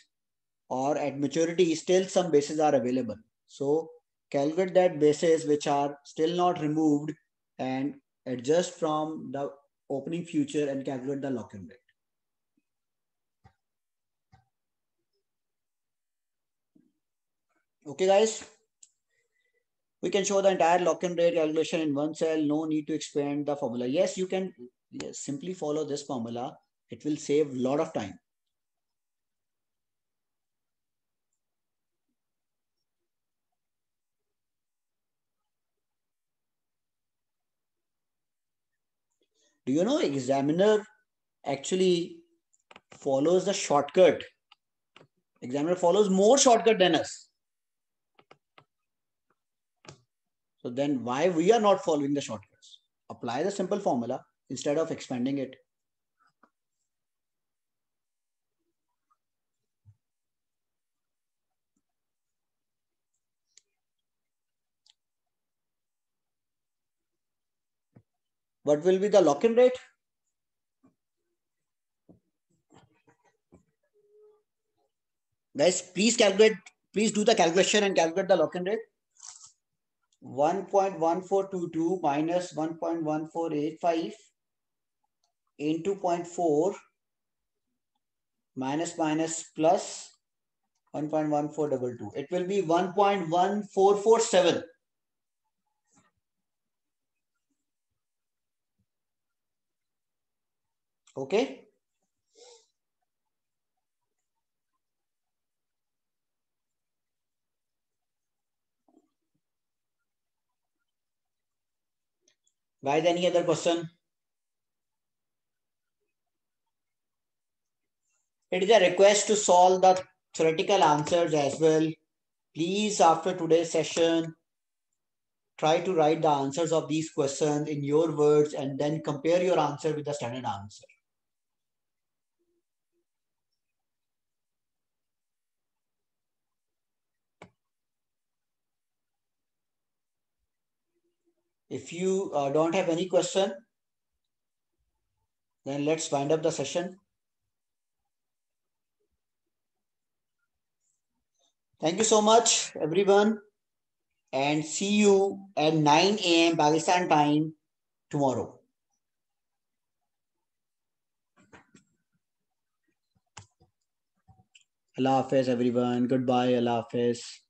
or at maturity, still some bases are available. So calculate that basis which are still not removed and adjust from the opening future and calculate the lock-in rate. Okay, guys. We can show the entire lock-in rate calculation in one cell. No need to expand the formula. Yes, you can simply follow this formula. It will save a lot of time. Do you know examiner actually follows the shortcut? Examiner follows more shortcut than us. So then why we are not following the shortcuts? Apply the simple formula instead of expanding it. What will be the lock-in rate? Guys, please calculate, please do the calculation and calculate the lock-in rate. 1.1422 minus 1.1485 into 0.4 minus plus 1.1422. It will be 1.1447. Okay. Guys, any other question? It is a request to solve the theoretical answers as well. Please, after today's session, try to write the answers of these questions in your words and then compare your answer with the standard answer. If you don't have any question, then let's wind up the session. Thank you so much, everyone, and see you at 9 a.m. Pakistan time tomorrow. Allah Hafiz, everyone. Goodbye. Allah Hafiz.